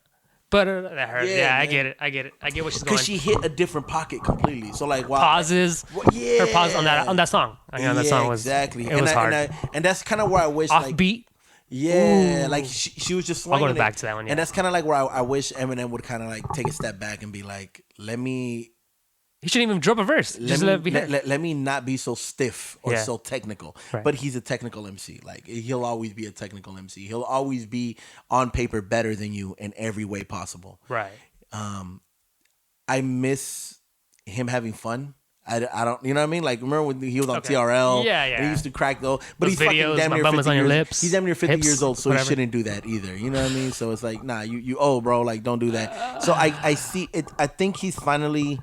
But that hurt. Yeah, Yeah, I man. get it. I get what she's going. Because she hit a different pocket completely. So like, wow, pauses. yeah, Her pause on that song. I mean, that song was exactly. It was hard. And that's kind of where I wish like, Offbeat. yeah, Ooh. like she was just I'll swinging go back to that one. Yeah. And that's kind of like where I wish Eminem would kind of like take a step back and be like, He shouldn't even drop a verse. Just let it be heard. let me not be so stiff or Yeah. so technical. Right. But he's a technical MC. Like he'll always be a technical MC. He'll always be on paper better than you in every way possible. Right. I miss him having fun. I don't, you know what I mean? Like, remember when he was on Okay. TRL? Yeah, And yeah. he used to crack though. But Those he's fucking videos, damn my near bum 50 was on your years. lips, He's damn near 50 hips, years old, so whatever. he shouldn't do that either. You know what I mean? So it's like, nah, you old, bro. Like, don't do that. So I see it. I think he's finally.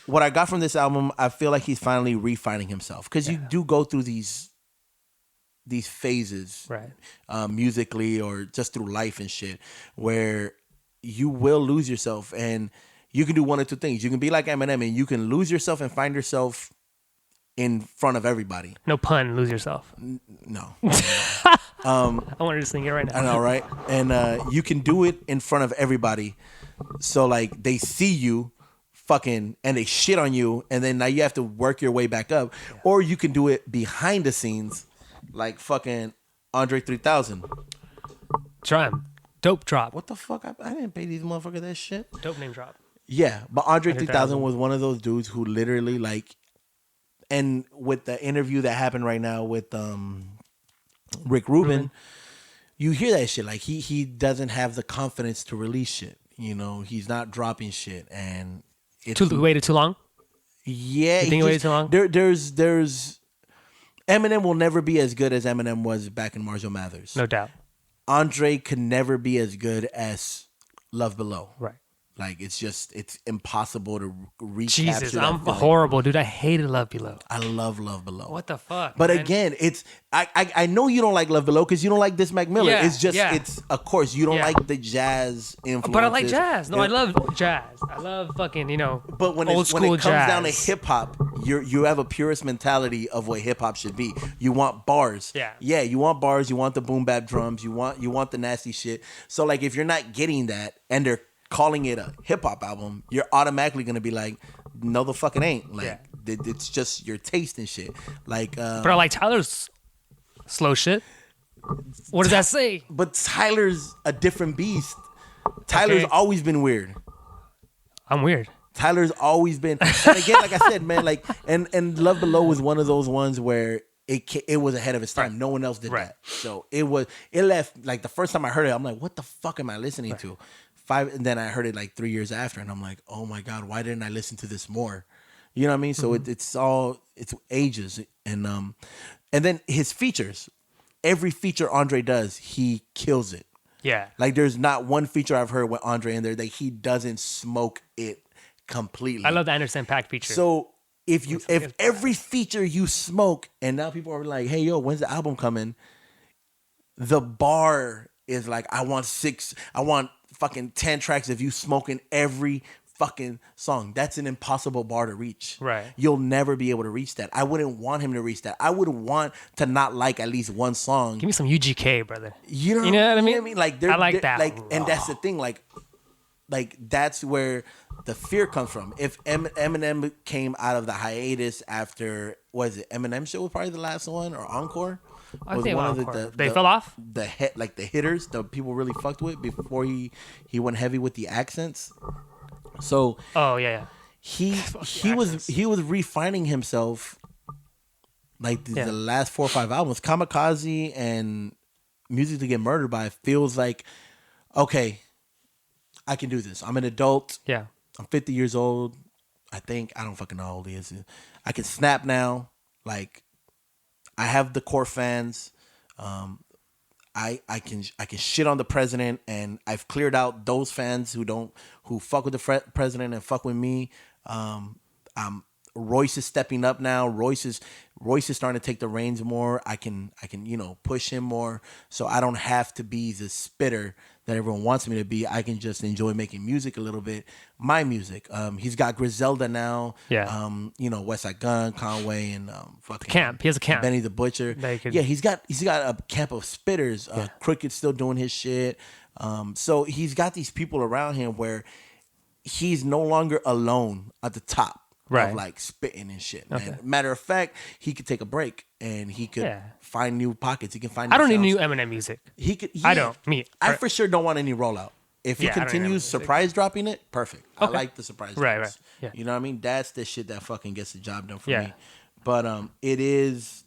What I got from this album, I feel like he's finally refining himself because you do go through these phases, Right. Musically or just through life and shit, where you will lose yourself, and you can do one or two things. You can be like Eminem, and you can lose yourself and find yourself in front of everybody. No pun. Lose yourself. No, I wanted to sing it right now. I know, right? And you can do it in front of everybody, so like they see you. Fucking and they shit on you, and then now you have to work your way back up, or you can do it behind the scenes, like fucking Andre 3000. Try him. Dope drop. What the fuck? I didn't pay these motherfuckers that shit. Dope name drop. Yeah, but Andre 3000 3000 was one of those dudes who literally like, and with the interview that happened right now with Rick Rubin, you hear that shit. Like he doesn't have the confidence to release shit. You know, he's not dropping shit, and it's Waited too long? yeah. You think he waited too long? There's Eminem will never be as good as Eminem was back in Marshall Mathers. No doubt. Andre could never be as good as Love Below. Right. Like it's impossible to recapture Jesus, that I'm feeling. horrible, dude. I hated Love Below. I love Love Below. What the fuck? But man? again, it's I know you don't like Love Below because you don't like this Mac Miller. Yeah, it's just yeah. it's of course you don't Yeah. like the jazz influence. But I like jazz. No, I love jazz. I love fucking, But when old it school comes jazz. down to hip hop, you have a purist mentality of what hip hop should be. You want bars. Yeah. You want bars. You want the boom bap drums. You want the nasty shit. So like if you're not getting that and they're calling it a hip hop album, you're automatically gonna be like, no, the fuck it ain't. Like it's just your taste and shit. Like, But I like Tyler's slow shit. What does that say? but Tyler's a different beast. Tyler's Okay. always been weird. I'm weird. Tyler's always been, and again, like I said, man, like, and Love Below was one of those ones where it was ahead of its time. Right. No one else did Right. that. So it left, like the first time I heard it, I'm like, what the fuck am I listening to? And then I heard it like 3 years after, and I'm like, oh my God, why didn't I listen to this more? You know what I mean? So it's ages, and then his features, every feature Andre does, he kills it. Yeah. Like there's not one feature I've heard with Andre in there that he doesn't smoke it completely. I love the Anderson .Paak feature. So if every feature you smoke, and now people are like, hey yo, when's the album coming? The bar is like, I want fucking 10 tracks of you smoking every fucking song. That's an impossible bar to reach. Right. You'll never be able to reach that. I wouldn't want him to reach that. I would want to not like at least one song. Give me some UGK, brother. You know what I mean? Like I like that. Like, and that's the thing. Like that's where the fear comes from. If Eminem came out of the hiatus after, was it Eminem Show was probably the last one, or Encore? I Was think one of Encore. They fell off? The hitters, the people really fucked with before he went heavy with the accents. So Oh yeah. he was refining himself like the last 4 or 5 albums. Kamikaze and Music to Get Murdered By feels like, okay, I can do this. I'm an adult. Yeah. I'm 50 years old. I think. I don't fucking know how old he is. I can snap now. Like, I have the core fans. I can shit on the president, and I've cleared out those fans who fuck with the president and fuck with me. Royce is stepping up now. Royce Royce is starting to take the reins more. I can push him more, so I don't have to be the spitter that everyone wants me to be. I can just enjoy making music a little bit, my music. He's got Griselda now. Yeah. West Side Gun, Conway, and fucking Camp. He has a camp. Benny the Butcher. Could... Yeah, he's got a camp of spitters. Crooked's still doing his shit. So he's got these people around him where he's no longer alone at the top. Right. Of like spitting and shit, man. Okay. Matter of fact, he could take a break and he could find new pockets. He can find. I don't need new Eminem music. He could. I don't. I for sure don't want any rollout. If he continues surprise dropping it, perfect. Okay. I like the surprise. Right. Yeah. You know what I mean? That's the shit that fucking gets the job done for me. But it is.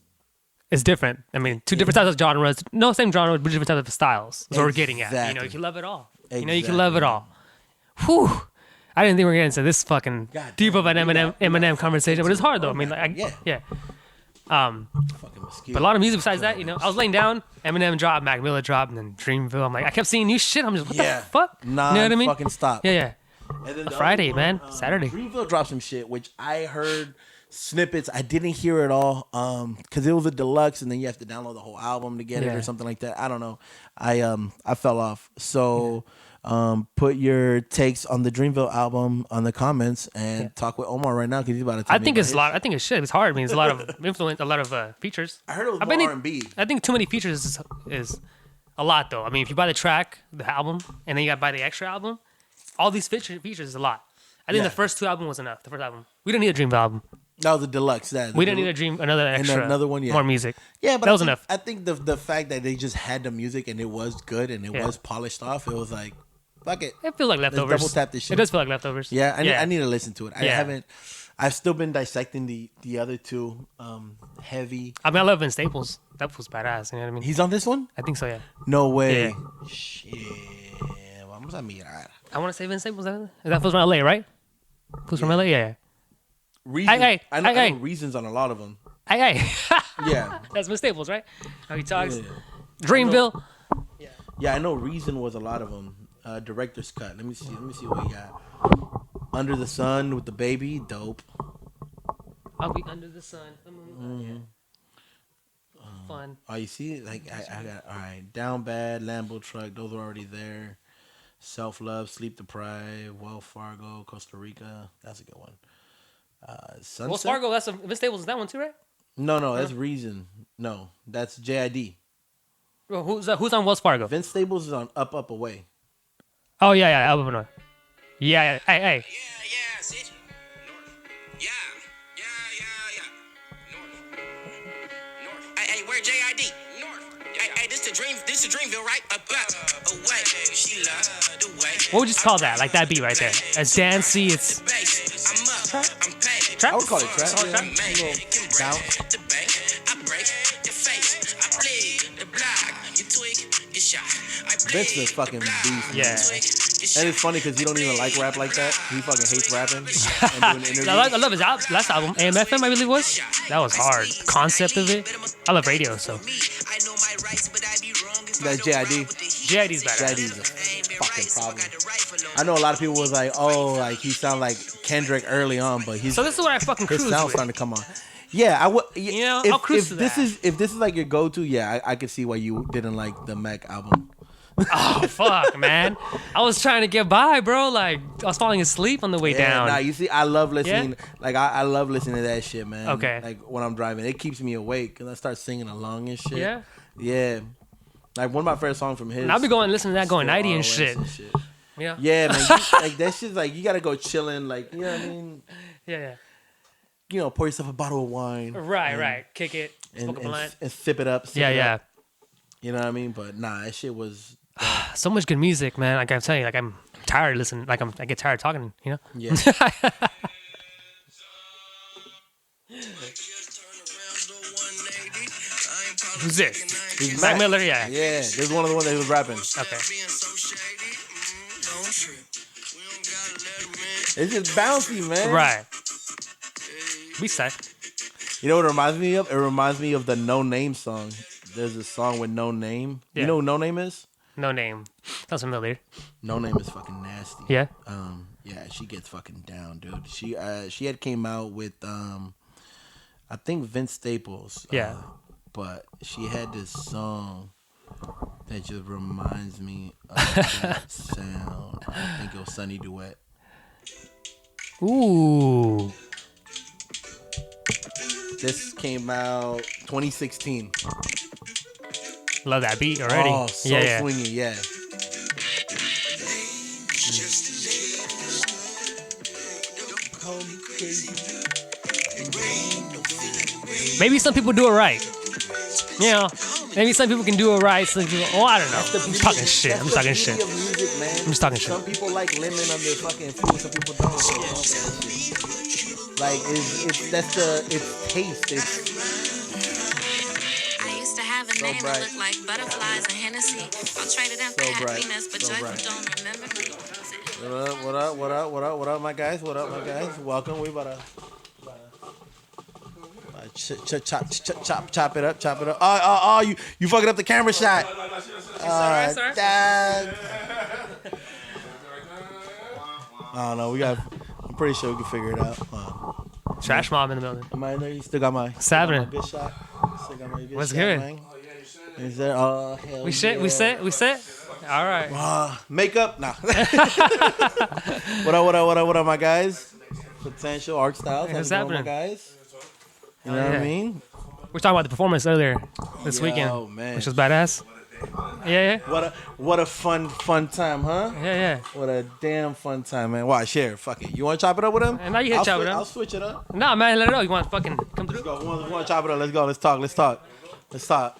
It's different. I mean, two different types of genres. No, same genre, but different types of styles. That's what we're getting at. You can love it all. You can love it all. Whew. I didn't think we were getting into this fucking deep of an Eminem conversation, but it's hard though. I mean, but a lot of music besides that, I was laying down, Eminem dropped, Mac Miller dropped, and then Dreamville. I'm like, I kept seeing new shit. I'm just, what the fuck? You know what I mean? Fucking stop. Yeah. And then Friday, man, Saturday. Dreamville dropped some shit, which I heard snippets. I didn't hear it all, because it was a deluxe, and then you have to download the whole album to get it or something like that. I don't know. I fell off. So. Put your takes on the Dreamville album on the comments and talk with Omar right now because he's about to tell me. I think it's a lot. I think it's shit. It's hard. I mean, it's a lot of influence, a lot of features. I heard it was more R&B. I think too many features is a lot though. I mean, if you buy the track, the album, and then you got to buy the extra album, all these features is a lot. I think the first two albums was enough. The first album, we didn't need a Dreamville album. No, the deluxe. We didn't need another extra, another one. More music. Yeah, but that was enough. I think the fact that they just had the music and it was good and it was polished off, it was like. Fuck it. It feels like leftovers. Let's double tap this shit. It does feel like leftovers. Yeah, I need to listen to it. I've still been dissecting the other two. Heavy. I mean, I love Vince Staples. That was badass. You know what I mean? He's on this one? I think so, yeah. No way. Yeah. Shit. Vamos a mirar. I want to say Vince Staples. That was from LA, right? Who's from LA? Yeah. Reason, I know Reasons on a lot of them. Yeah. That's Vince Staples, right? How he talks. Dreamville. Yeah, I know Reason was a lot of them. Director's cut. Let me see what we got. Under the Sun with the baby, dope. I'll be under the sun. Fun. Oh, you see, like I got all right. Down Bad, Lambo Truck. Those are already there. Self Love, Sleep Deprived, Wells Fargo, Costa Rica. That's a good one. Sunset? Wells Fargo. That's Vince Staples. Is that one too, right? No, that's Reason. No, that's JID. Bro, who's on Wells Fargo? Vince Staples is on Up Up Away. Oh yeah, Up Up Away. Yeah. Hey. Yeah, sit. North. Yeah. North. Hey, where JID? North. Hey, this the Dreamville, right? Up away. She love the way. What would you call that? Like that beat right there. It's dancey. It's I'm up. I'm paid. Trap? I would call it trap. Bounce. The bank. I break the face. I bleed the block. You twig. Get shot. Vince is fucking beast. Yeah. And it's funny because he don't even like rap like that. He fucking hates rapping and doing interviews. I love his last album, AMFM, I believe it was. That was hard. The concept of it. I love radio, so. That's JID. JID's better. JID's a fucking problem. I know a lot of people was like, like he sound like Kendrick early on, but he's. So this is what I fucking cruise with. His sound's starting to come on. Yeah, I would. I'll cruise to that. If this is like your go-to, I could see why you didn't like the Mac album. Oh fuck, man! I was trying to get by, bro. Like I was falling asleep on the way down. Nah, you see, I love listening. Yeah? Like I love listening to that shit, man. Okay. Like when I'm driving, it keeps me awake, and I start singing along and shit. Yeah. Yeah. Like one of my favorite songs from his. And I'll be going listening to that going nighty and shit. Yeah. Yeah, man. Like that shit's like you gotta go chilling. Like you know what I mean? Yeah. You know, pour yourself a bottle of wine. Right. Kick it. Smoke a blunt. And sip it up. Yeah. You know what I mean? But nah, that shit was. So much good music, man. Like I'm telling you, like I'm tired of listening. Like I get tired of talking. You know. Yeah. Who's this? Mac Miller. Yeah. Yeah. This is one of the ones that he was rapping. Okay. It's just bouncy, man. Right. We say. You know what it reminds me of? It reminds me of the No Name song. There's a song with No Name. Yeah. You know who No Name is? No Name. Sounds familiar. No Name is fucking nasty. Yeah. Yeah, she gets fucking down, dude. She had came out with I think Vince Staples. Yeah. But she had this song that just reminds me of that sound. I think it was Sunny Duet. Ooh. This came out 2016. Love that beat already. Oh, so yeah. swingy, yeah. Maybe some people do it right. You know, maybe some people can do it right. Some people, I don't know. I'm just talking shit. I'm just talking shit. Music, man. I'm just talking shit. Some people like lemon on their fucking food. Some people don't. Like it's taste. I used to have a So name bright. that looked like butterflies and Hennessy. I'll trade it in for So bright. happiness, but So joy bright. don't remember me. What up, my guys? What up, my guys? Welcome. We about to chop it up. Oh, you fucking up the camera shot. Sorry. Dad. I don't know. I'm pretty sure we can figure it out. Trash mom in the building. Am I in there? You still got my Saturday. good shot. Still got my good What's shot, good? man. Is there? Oh, hell We yeah. set. All right. Makeup? Nah. What up, my guys? Potential Art Styles. What's How's it going, my happening? guys? You know what yeah. I mean? We were talking about the performance earlier this weekend, Oh man, which was badass. Yeah. what a fun time, huh? Yeah. What a damn fun time, man. Why share? Fuck it. You want to chop it up with him? And now you can chop it up. I'll switch it up. Nah, man, let it go. You want to fucking come through? Let's go. We want to chop it up. Let's go. Let's talk.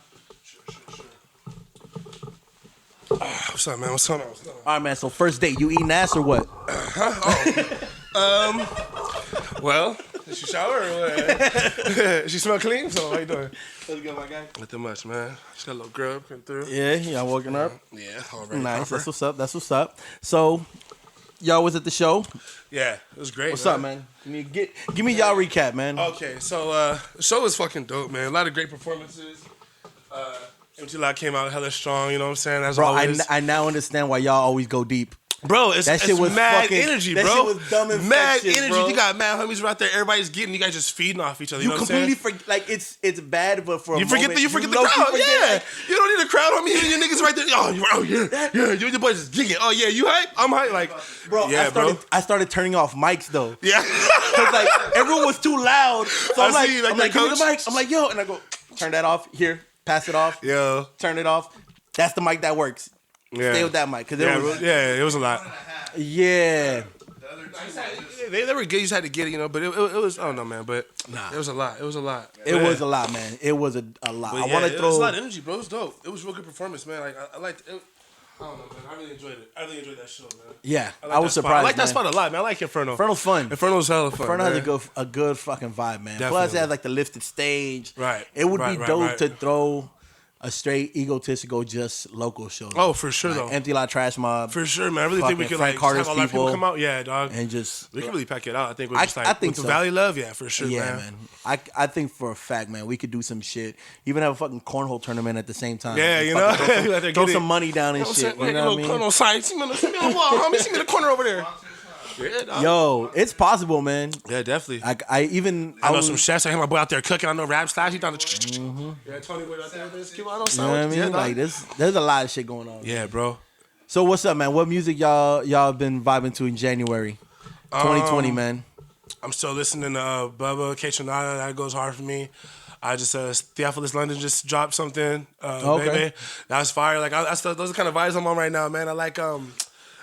What's up, man? What's going on? All right, man. So first date, you eating ass or what? Well, did she shower or what? She smell clean? So how you doing? Let's go, my guy. Nothing much, man. Just got a little grub came through. Yeah, y'all woken up. Yeah, already. Nice. Proper. That's what's up. So, y'all was at the show. Yeah, it was great. What's up, man? Give me y'all recap, man. Okay, so the show was fucking dope, man. A lot of great performances. EmptyLot came out hella strong, you know what I'm saying? As Bro, always. I now understand why y'all always go deep. Bro, it's That shit was mad fucking- energy, that bro. shit was dumb and mad fun shit, energy. bro. You got mad homies right there. Everybody's getting. You guys just feeding off each other. You, You know what I'm completely saying? forget. Like it's bad, but for a You forget moment, the low-key crowd. forget, Yeah, like, you don't need a crowd, homie. You and your niggas right there. Oh yeah. You and your boys just gigging. Oh yeah, you hype? I'm hype. Like, bro, yeah, I started turning off mics though. Yeah. Cause like everyone was too loud. So I I'm like, see, like I'm that like, give me the coach. mic. I'm like, yo, and I go, turn that off. Here, pass it off. Yo. Turn it off. That's the mic that works. Yeah. Stay with that mic, cause Yeah, it was, it was a lot. yeah. They were good. You just had to get it, you know. But it was, I don't know, man. But it was a lot. It was a lot. It was a lot, man. It was a lot. But I yeah, want to it was a throw. lot of energy, bro. It was dope. It was a real good performance, man. Like I liked it. I don't know, man. I really enjoyed it. I really enjoyed that show, man. Yeah, like I was that spot. surprised. I like that man. spot a lot, man. I like Inferno. Inferno's fun. Inferno's hella fun. Inferno man. has a good fucking vibe, man. Plus, Definitely. it has like the lifted stage. Right. It would Right, be dope right. to throw a straight egotistical just local show. Oh, for sure, like though. EmptyLot Trash Mob. For sure, man. I really think we Fucking could Frank like Carter's have a lot of people people. come out. Yeah, dog. And just We could really pack it out. I think with I- just like I think with the so. Valley Love, yeah, for sure, yeah, man. I think for a fact, man, we could do some shit. Even have a fucking cornhole tournament at the same time. Yeah, And you know? fucking You let her throw get some it. money down and You know shit. what I'm You saying? know what I mean? Little side. See me on the wall, homie. See me in the corner over there. Yeah, dog. Yo, it's possible, man. Yeah, definitely. I I know was, some chefs. I hear my boy out there cooking. I know rap styles. He done the. Yeah, Tony boy out there with this. Keep on those you know what I sounds. mean? Yeah, Like dog. there's a lot of shit going on. Yeah, bro. So what's up, man? What music y'all been vibing to in January 2020, man? I'm still listening to Bubba K-Tronada. That goes hard for me. I just Theophilus London just dropped something. Okay. Baby. That was fire. Like I still, those are the kind of vibes I'm on right now, man. I like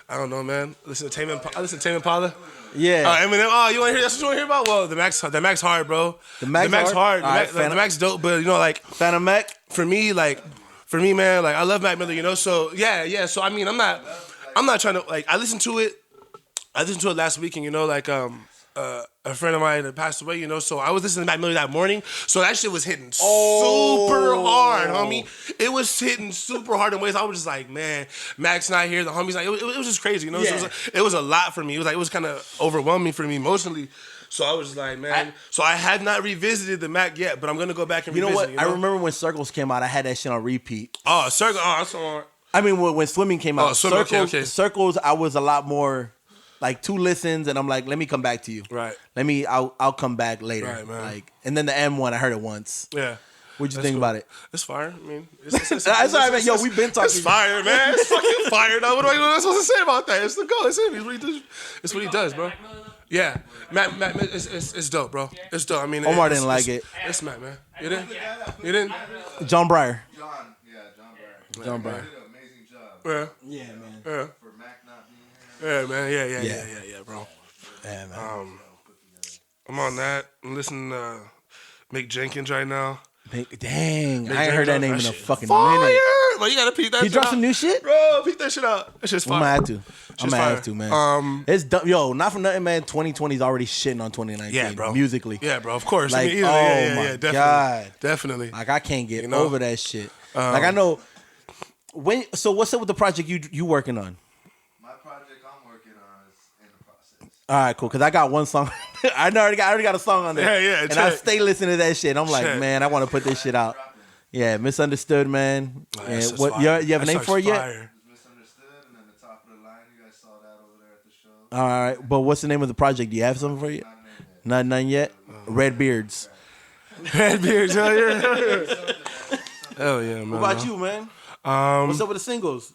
I don't know, man. I listen to Tame Impala. Yeah. Eminem. Oh, you want to hear? That's what you want to hear about? Well, the Max hard, bro. The Max hard. All right, The Max dope, but you know, like Phantom Mac? for me, man, like I love Mac Miller, you know. So yeah. So I mean, I'm not trying to like. I listened to it last weekend, you know, like a friend of mine that passed away, you know. So I was listening to Mac Miller that morning. So that shit was hitting super hard, homie. It was hitting super hard in ways I was just like, man, Mac's not here. The homie's like, it was just crazy, you know. Yeah. So it was a lot for me. It was kind of overwhelming for me emotionally. So I was just like, man. So I had not revisited the Mac yet, but I'm gonna go back and You know revisit. what? I remember when Circles came out, I had that shit on repeat. Oh, Circle. Oh, that's on. I mean, when Swimming came out, Swimming, Circles, okay. Circles, I was a lot more like 2 listens, and I'm like, let me come back to you. Right. I'll come back later. Right, man. Like, and then the M one, I heard it once. Yeah. What'd you think about it? It's fire. I mean, That's all right, man. Yo, we've been talking. It's fire, man. It's fucking fire. Now, what am I supposed to say about that? It's the goal. It's him. It's what he does, bro. Yeah, Matt, it's dope, bro. It's dope. I mean, Omar didn't like it. It's Matt, man. You didn't? John Breyer. John Breyer. Breyer. Did an amazing job. Yeah, Yeah, man. yeah, For Mac not being here. yeah, man. Yeah, bro. Yeah, man. I'm on that. I'm listening to Mick Jenkins right now. Dang, I ain't heard that name in a fucking Fire! minute. Bro, you gotta peep that He shit dropped out. some new shit? Bro, peep that shit out. That shit's I'm fire. gonna have to. I'm gonna fire. have to, man. It's dumb. Yo, not for nothing, man. 2020 is already shitting on 2019. Yeah, bro. Musically. Yeah, bro, of course. Like, I mean, oh my definitely. God. Definitely. Like, I can't get You know? over that shit. Like, I know. So what's up with the project you working on? My project I'm working on is in the process. All right, cool. Cause I got one song. I already got a song on there. Yeah, And I check. stay listening to that shit. I'm like, Check. man, I want to put this shit out. Yeah, Misunderstood, man. That's And just what fire. you have a That name song's for it yet? fire. It's Misunderstood, and then the top of the line, you guys saw that over there at the show. All right, but what's the name of the project? Do you have something for it? None yet. Red Beards. Red beards, hell yeah. Hell yeah, man. What about you, man? What's up with the singles?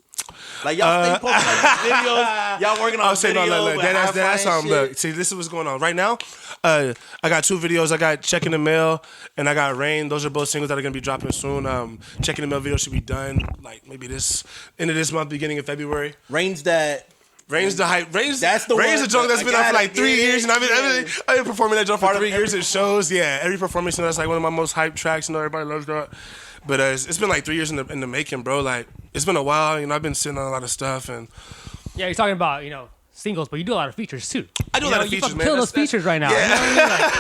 Like y'all stay posting like these videos. Y'all working on I'll say no, videos. look. That's look. See, this is what's going on right now. I got 2 videos. I got Check in the Mail and I got Rain. Those are both singles that are gonna be dropping soon. Check in the Mail video should be done like maybe this end of this month, beginning of February. Rain's the hype. That's the one. a joke that's been out for like 3 years, and I've been performing that joke for 3 years at shows. Yeah, every performance, you know, that's like one of my most hyped tracks. You know, everybody loves that. But it's been like 3 years in the making, bro. Like it's been a while. You know, I've been sitting on a lot of stuff, and Yeah, you're talking about, singles, but you do a lot of features too. I do a lot of features, you man. Kill those features right now. You know what I mean?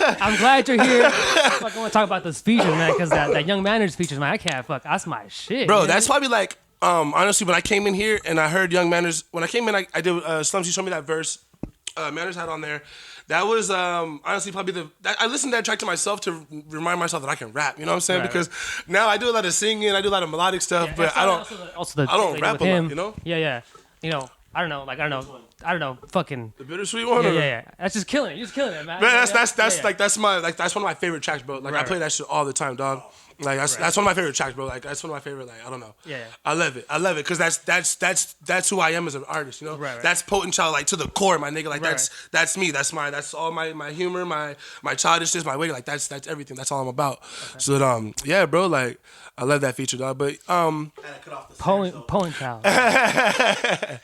Like, I'm glad you're here. I want to talk about those features, man, because that Youngmanners features, man, I can't that's my shit. bro, man. that's probably like honestly when I came in here and I heard Youngmanners. When I came in, I did Slumz. You showed me that verse. Manners had on there. That was honestly probably I listened to that track to myself to remind myself that I can rap. You know what I'm saying? Right, Because now I do a lot of singing, I do a lot of melodic stuff, Yeah, but that's I don't. Also I don't like, rap with a lot, him, you know? Yeah. I don't know. Fucking. The bittersweet one. Yeah. That's just killing it. You're just killing it, man. Man, Yeah. that's one of my favorite tracks, bro. Like I play that shit all the time, dog. Like that's one of my favorite tracks, bro. Like that's one of my favorite. Like I don't know. Yeah. I love it because that's who I am as an artist. You know. Right. That's Potnt Child, like to the core, my nigga. Like Right. that's me. That's all my humor, my childishness, my way. Like that's everything. That's all I'm about. Okay. So yeah, bro. Like I love that feature, dog. But Potnt Child.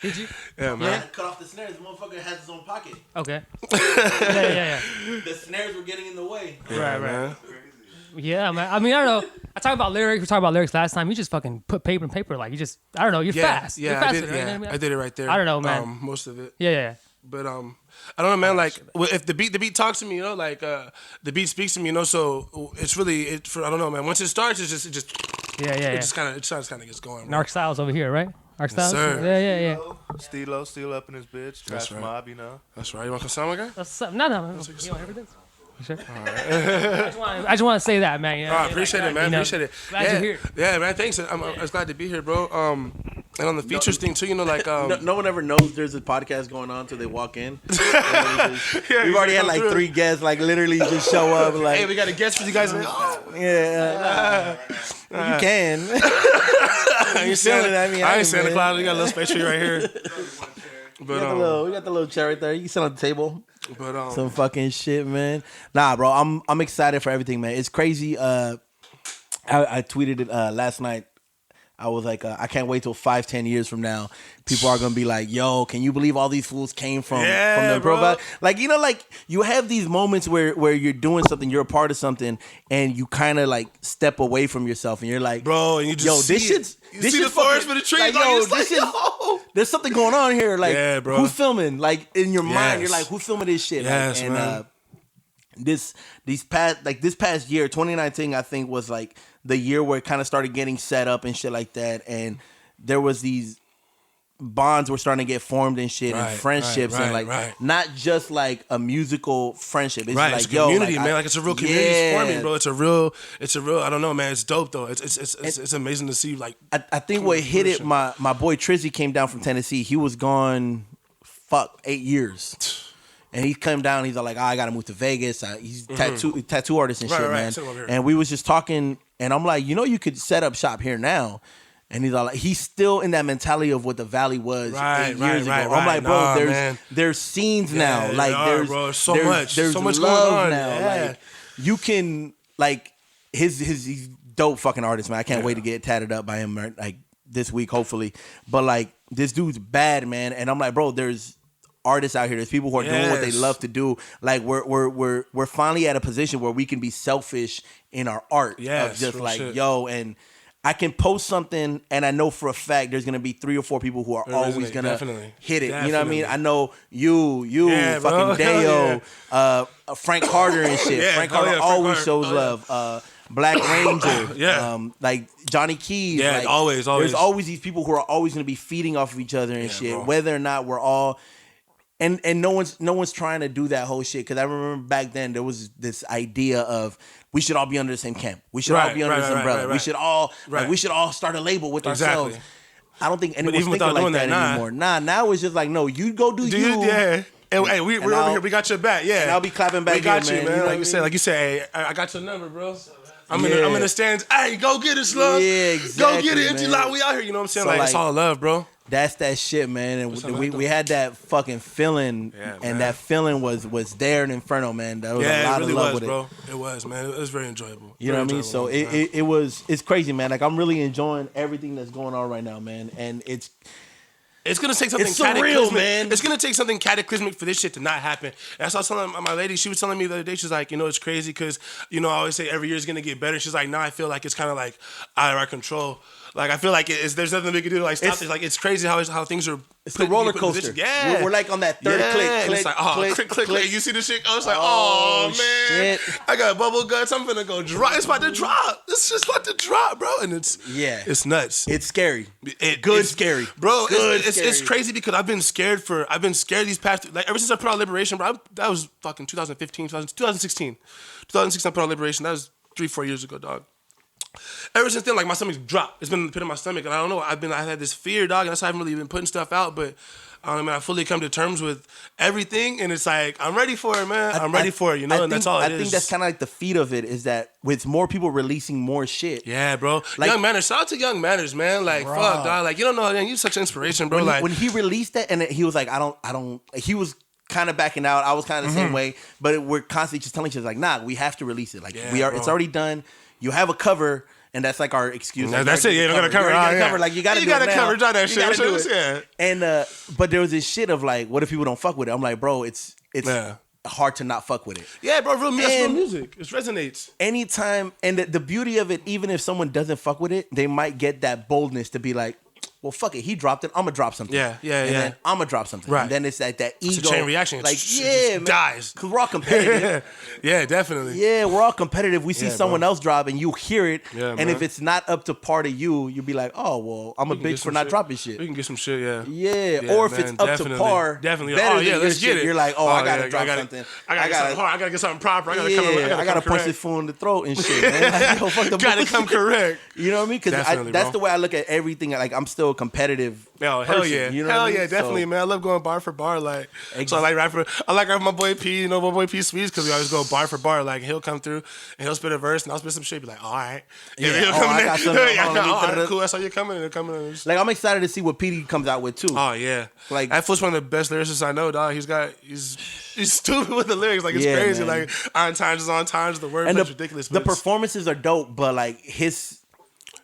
Did you? Yeah, man. I had to cut off the snares. The motherfucker has his own pocket. Okay. Yeah. The snares were getting in the way. Right. Man. Yeah, man. I mean, I don't know. I talked about lyrics. We talked about lyrics last time. You just fucking put paper and paper. Like you just, I don't know. You're fast. Yeah, You're I faster, did. right? Yeah, You know what I mean? I did it right there. I don't know, man. Most of it. Yeah. But I don't know, man. Like if the beat talks to me, you know, like the beat speaks to me, you know. So it's really I don't know, man. Once it starts, it just Yeah. it just kind of gets going. Narc Styles over here, right? Narc Styles. sir. Yeah. Stilo, still up in his bitch. Trash right. mob, you know. That's right. You want to come sound, my guy? That's no. You don't hear this? Sure. I just want to say that, man. You know, I appreciate it, man. Appreciate it. Glad yeah, you're here. Yeah, man. Thanks. I was glad to be here, bro. And on the features thing too, you know, like No one ever knows there's a podcast going on until they walk in. We've already had like 3 guests, like literally just show up. Like, hey, we got a guest for you guys. Yeah, you can. I ain't saying it, I mean, I I ain't saying the man. cloud. We got a little space for you right here. We But got the little chair right there. You can sit on the table. but Some fucking shit, man. Nah, bro, I'm excited for everything, man. It's crazy. I tweeted it last night. I was like, I can't wait till 5-10 years from now. People are gonna be like, "Yo, can you believe all these fools came from the bro. profile?" Like, you know, like you have these moments where you're doing something, you're a part of something, and you kind of like step away from yourself, and you're like, bro, and you just yo, see this shit's you this see the shit's forest fucking- for the trees. Like, Like, yo, it's like, this is yo. there's something going on here. Like, Yeah, bro. who's filming? Like in your mind, you're Yes. like, who's filming this shit? Yes, like, and man. this past year, 2019, I think was like the year where it kind of started getting set up and shit like that, and there was these bonds were starting to get formed and shit, and friendships, and like not just like a musical friendship. It's Right, like it's a community, yo, man. Like it's a real community forming, bro. It's a real. I don't know, man. It's dope though. It's amazing to see. Like I think what hit it, my boy Trizzy came down from Tennessee. He was gone fuck 8 years. And he come down. He's like, I gotta move to Vegas. He's tattoo artist and shit, man. And we was just talking, and I'm like, you could set up shop here now. And he's all like, he's still in that mentality of what the Valley was 8 years ago. I'm like, bro, there's scenes now. Like there's so much love going on now. Yeah. Like you can like he's dope fucking artist, man. I can't wait to get tatted up by him like this week, hopefully. But like this dude's bad, man. And I'm like, bro, there's artists out here. There's people who are doing what they love to do. Like we're finally at a position where we can be selfish in our art. Of just like, yo, and I can post something and I know for a fact there's gonna be 3 or 4 people who are always gonna hit it. You know what I mean? I know you, fucking Deo, Frank Carter and shit. Frank Carter always shows love. Black Ranger, like Johnny Keys. Yeah, like, always. There's always these people who are always gonna be feeding off of each other and shit. Bro. Whether or not we're all and no one's trying to do that whole shit. Because I remember back then there was this idea of we should all be under the same camp. We should all be under this umbrella. We should all we should all start a label with ourselves. I don't think anyone's thinking like that anymore. Now it's just like, no, you go do you. Yeah. And hey, we're over here. We got your back. Yeah. And I'll be clapping back. We got here, you, man. Like you said, hey, I got your number, bro. I'm in the stands. Hey, go get it, Slumz. Yeah, exactly. Go get it, EmptyLot. We out here. You know what I'm saying? So like it's all love, bro. That's that shit, man. And we had that fucking feeling, and that feeling was there in Inferno, man. There was a lot of love with it. Bro. It was, man. It was very enjoyable. You know what I mean? So it's crazy, man. Like I'm really enjoying everything that's going on right now, man. And it's gonna take something surreal, man. It's gonna take something cataclysmic for this shit to not happen. And I was telling my lady, she was telling me the other day, she's like, it's crazy because, I always say every year is gonna get better. She's like, I feel like it's kind of like out of our control. Like I feel like there's nothing we can do to like stop this. Like it's crazy how things are. It's the roller coaster. Yeah, we're like on that third click. It's like click. You see the shit? I was like, oh man, shit. I got bubble guts. I'm gonna go drop. It's about to drop. It's just about to drop, bro. And it's nuts. It's scary. It's scary, bro. It's crazy because I've been scared these past ever since I put out Liberation, bro. That was fucking 2015, 2016. 2016 I put out Liberation. That was 3-4 years ago, dog. Ever since then, like my stomach's dropped. It's been in the pit of my stomach, and I don't know. I've had this fear, dog, and that's why I haven't really been putting stuff out. But I fully come to terms with everything, and it's like I'm ready for it, man. I'm ready for it, and that's all it is. I think that's kind of like the feat of it is that with more people releasing more shit. Yeah, bro. Like, Youngmanners, shout out to Youngmanners, man. Like, bro. Fuck, dog. Like, you don't know, man. You're such an inspiration, bro. When he released that, and he was like, I don't. He was kind of backing out. I was kind of the same way, but we're constantly just telling each other like, nah, we have to release it. Like we are. Bro. It's already done. You have a cover. And that's like our excuse. Like, that's it. Yeah, you got to cover. Cover. Like you got to do it now. You got to cover. Drop that shit. Do it. Yeah. And but there was this shit of like, what if people don't fuck with it? I'm like, bro, it's hard to not fuck with it. Yeah, bro. Real music. It resonates. Anytime, and the beauty of it, even if someone doesn't fuck with it, they might get that boldness to be like, well, fuck it. He dropped it. I'm gonna drop something. Yeah. Then I'm gonna drop something. Right. And then it's like that ego. It's a chain reaction. Like, man. Dies. Cause we're all competitive. Yeah, definitely. Yeah, we're all competitive. We see someone else drop and you hear it. Yeah, and man. if it's not up to par to you'll be like, oh, well, I'm a bitch for not dropping shit. We can get some shit, yeah. Yeah, or if it's up to par. Definitely. Better than let's get shit, it. You're like, I gotta drop something. I gotta get something proper. I gotta punch this fool in the throat and shit, man. Like, yo, fuck the gotta come correct. You know what I mean? Because that's the way I look at everything. Like, I'm still competitive. Yo, hell yeah. You know hell yeah, definitely, man. I love going bar for bar. Like, so I like rapping my boy P, my boy P Sweets, because we always go bar for bar. Like, he'll come through and he'll spit a verse and I'll spit some shit. Be like, all right. Yeah, he'll come in. All right, cool. That's how you're coming. They're coming in. Like, I'm excited to see what PD comes out with too. Oh yeah. Like, that fool's one of the best lyricists I know, dog. He's stupid with the lyrics. Like, it's crazy. Man. Like, on times is on times. The wordplay is ridiculous. The performances are dope, but like his.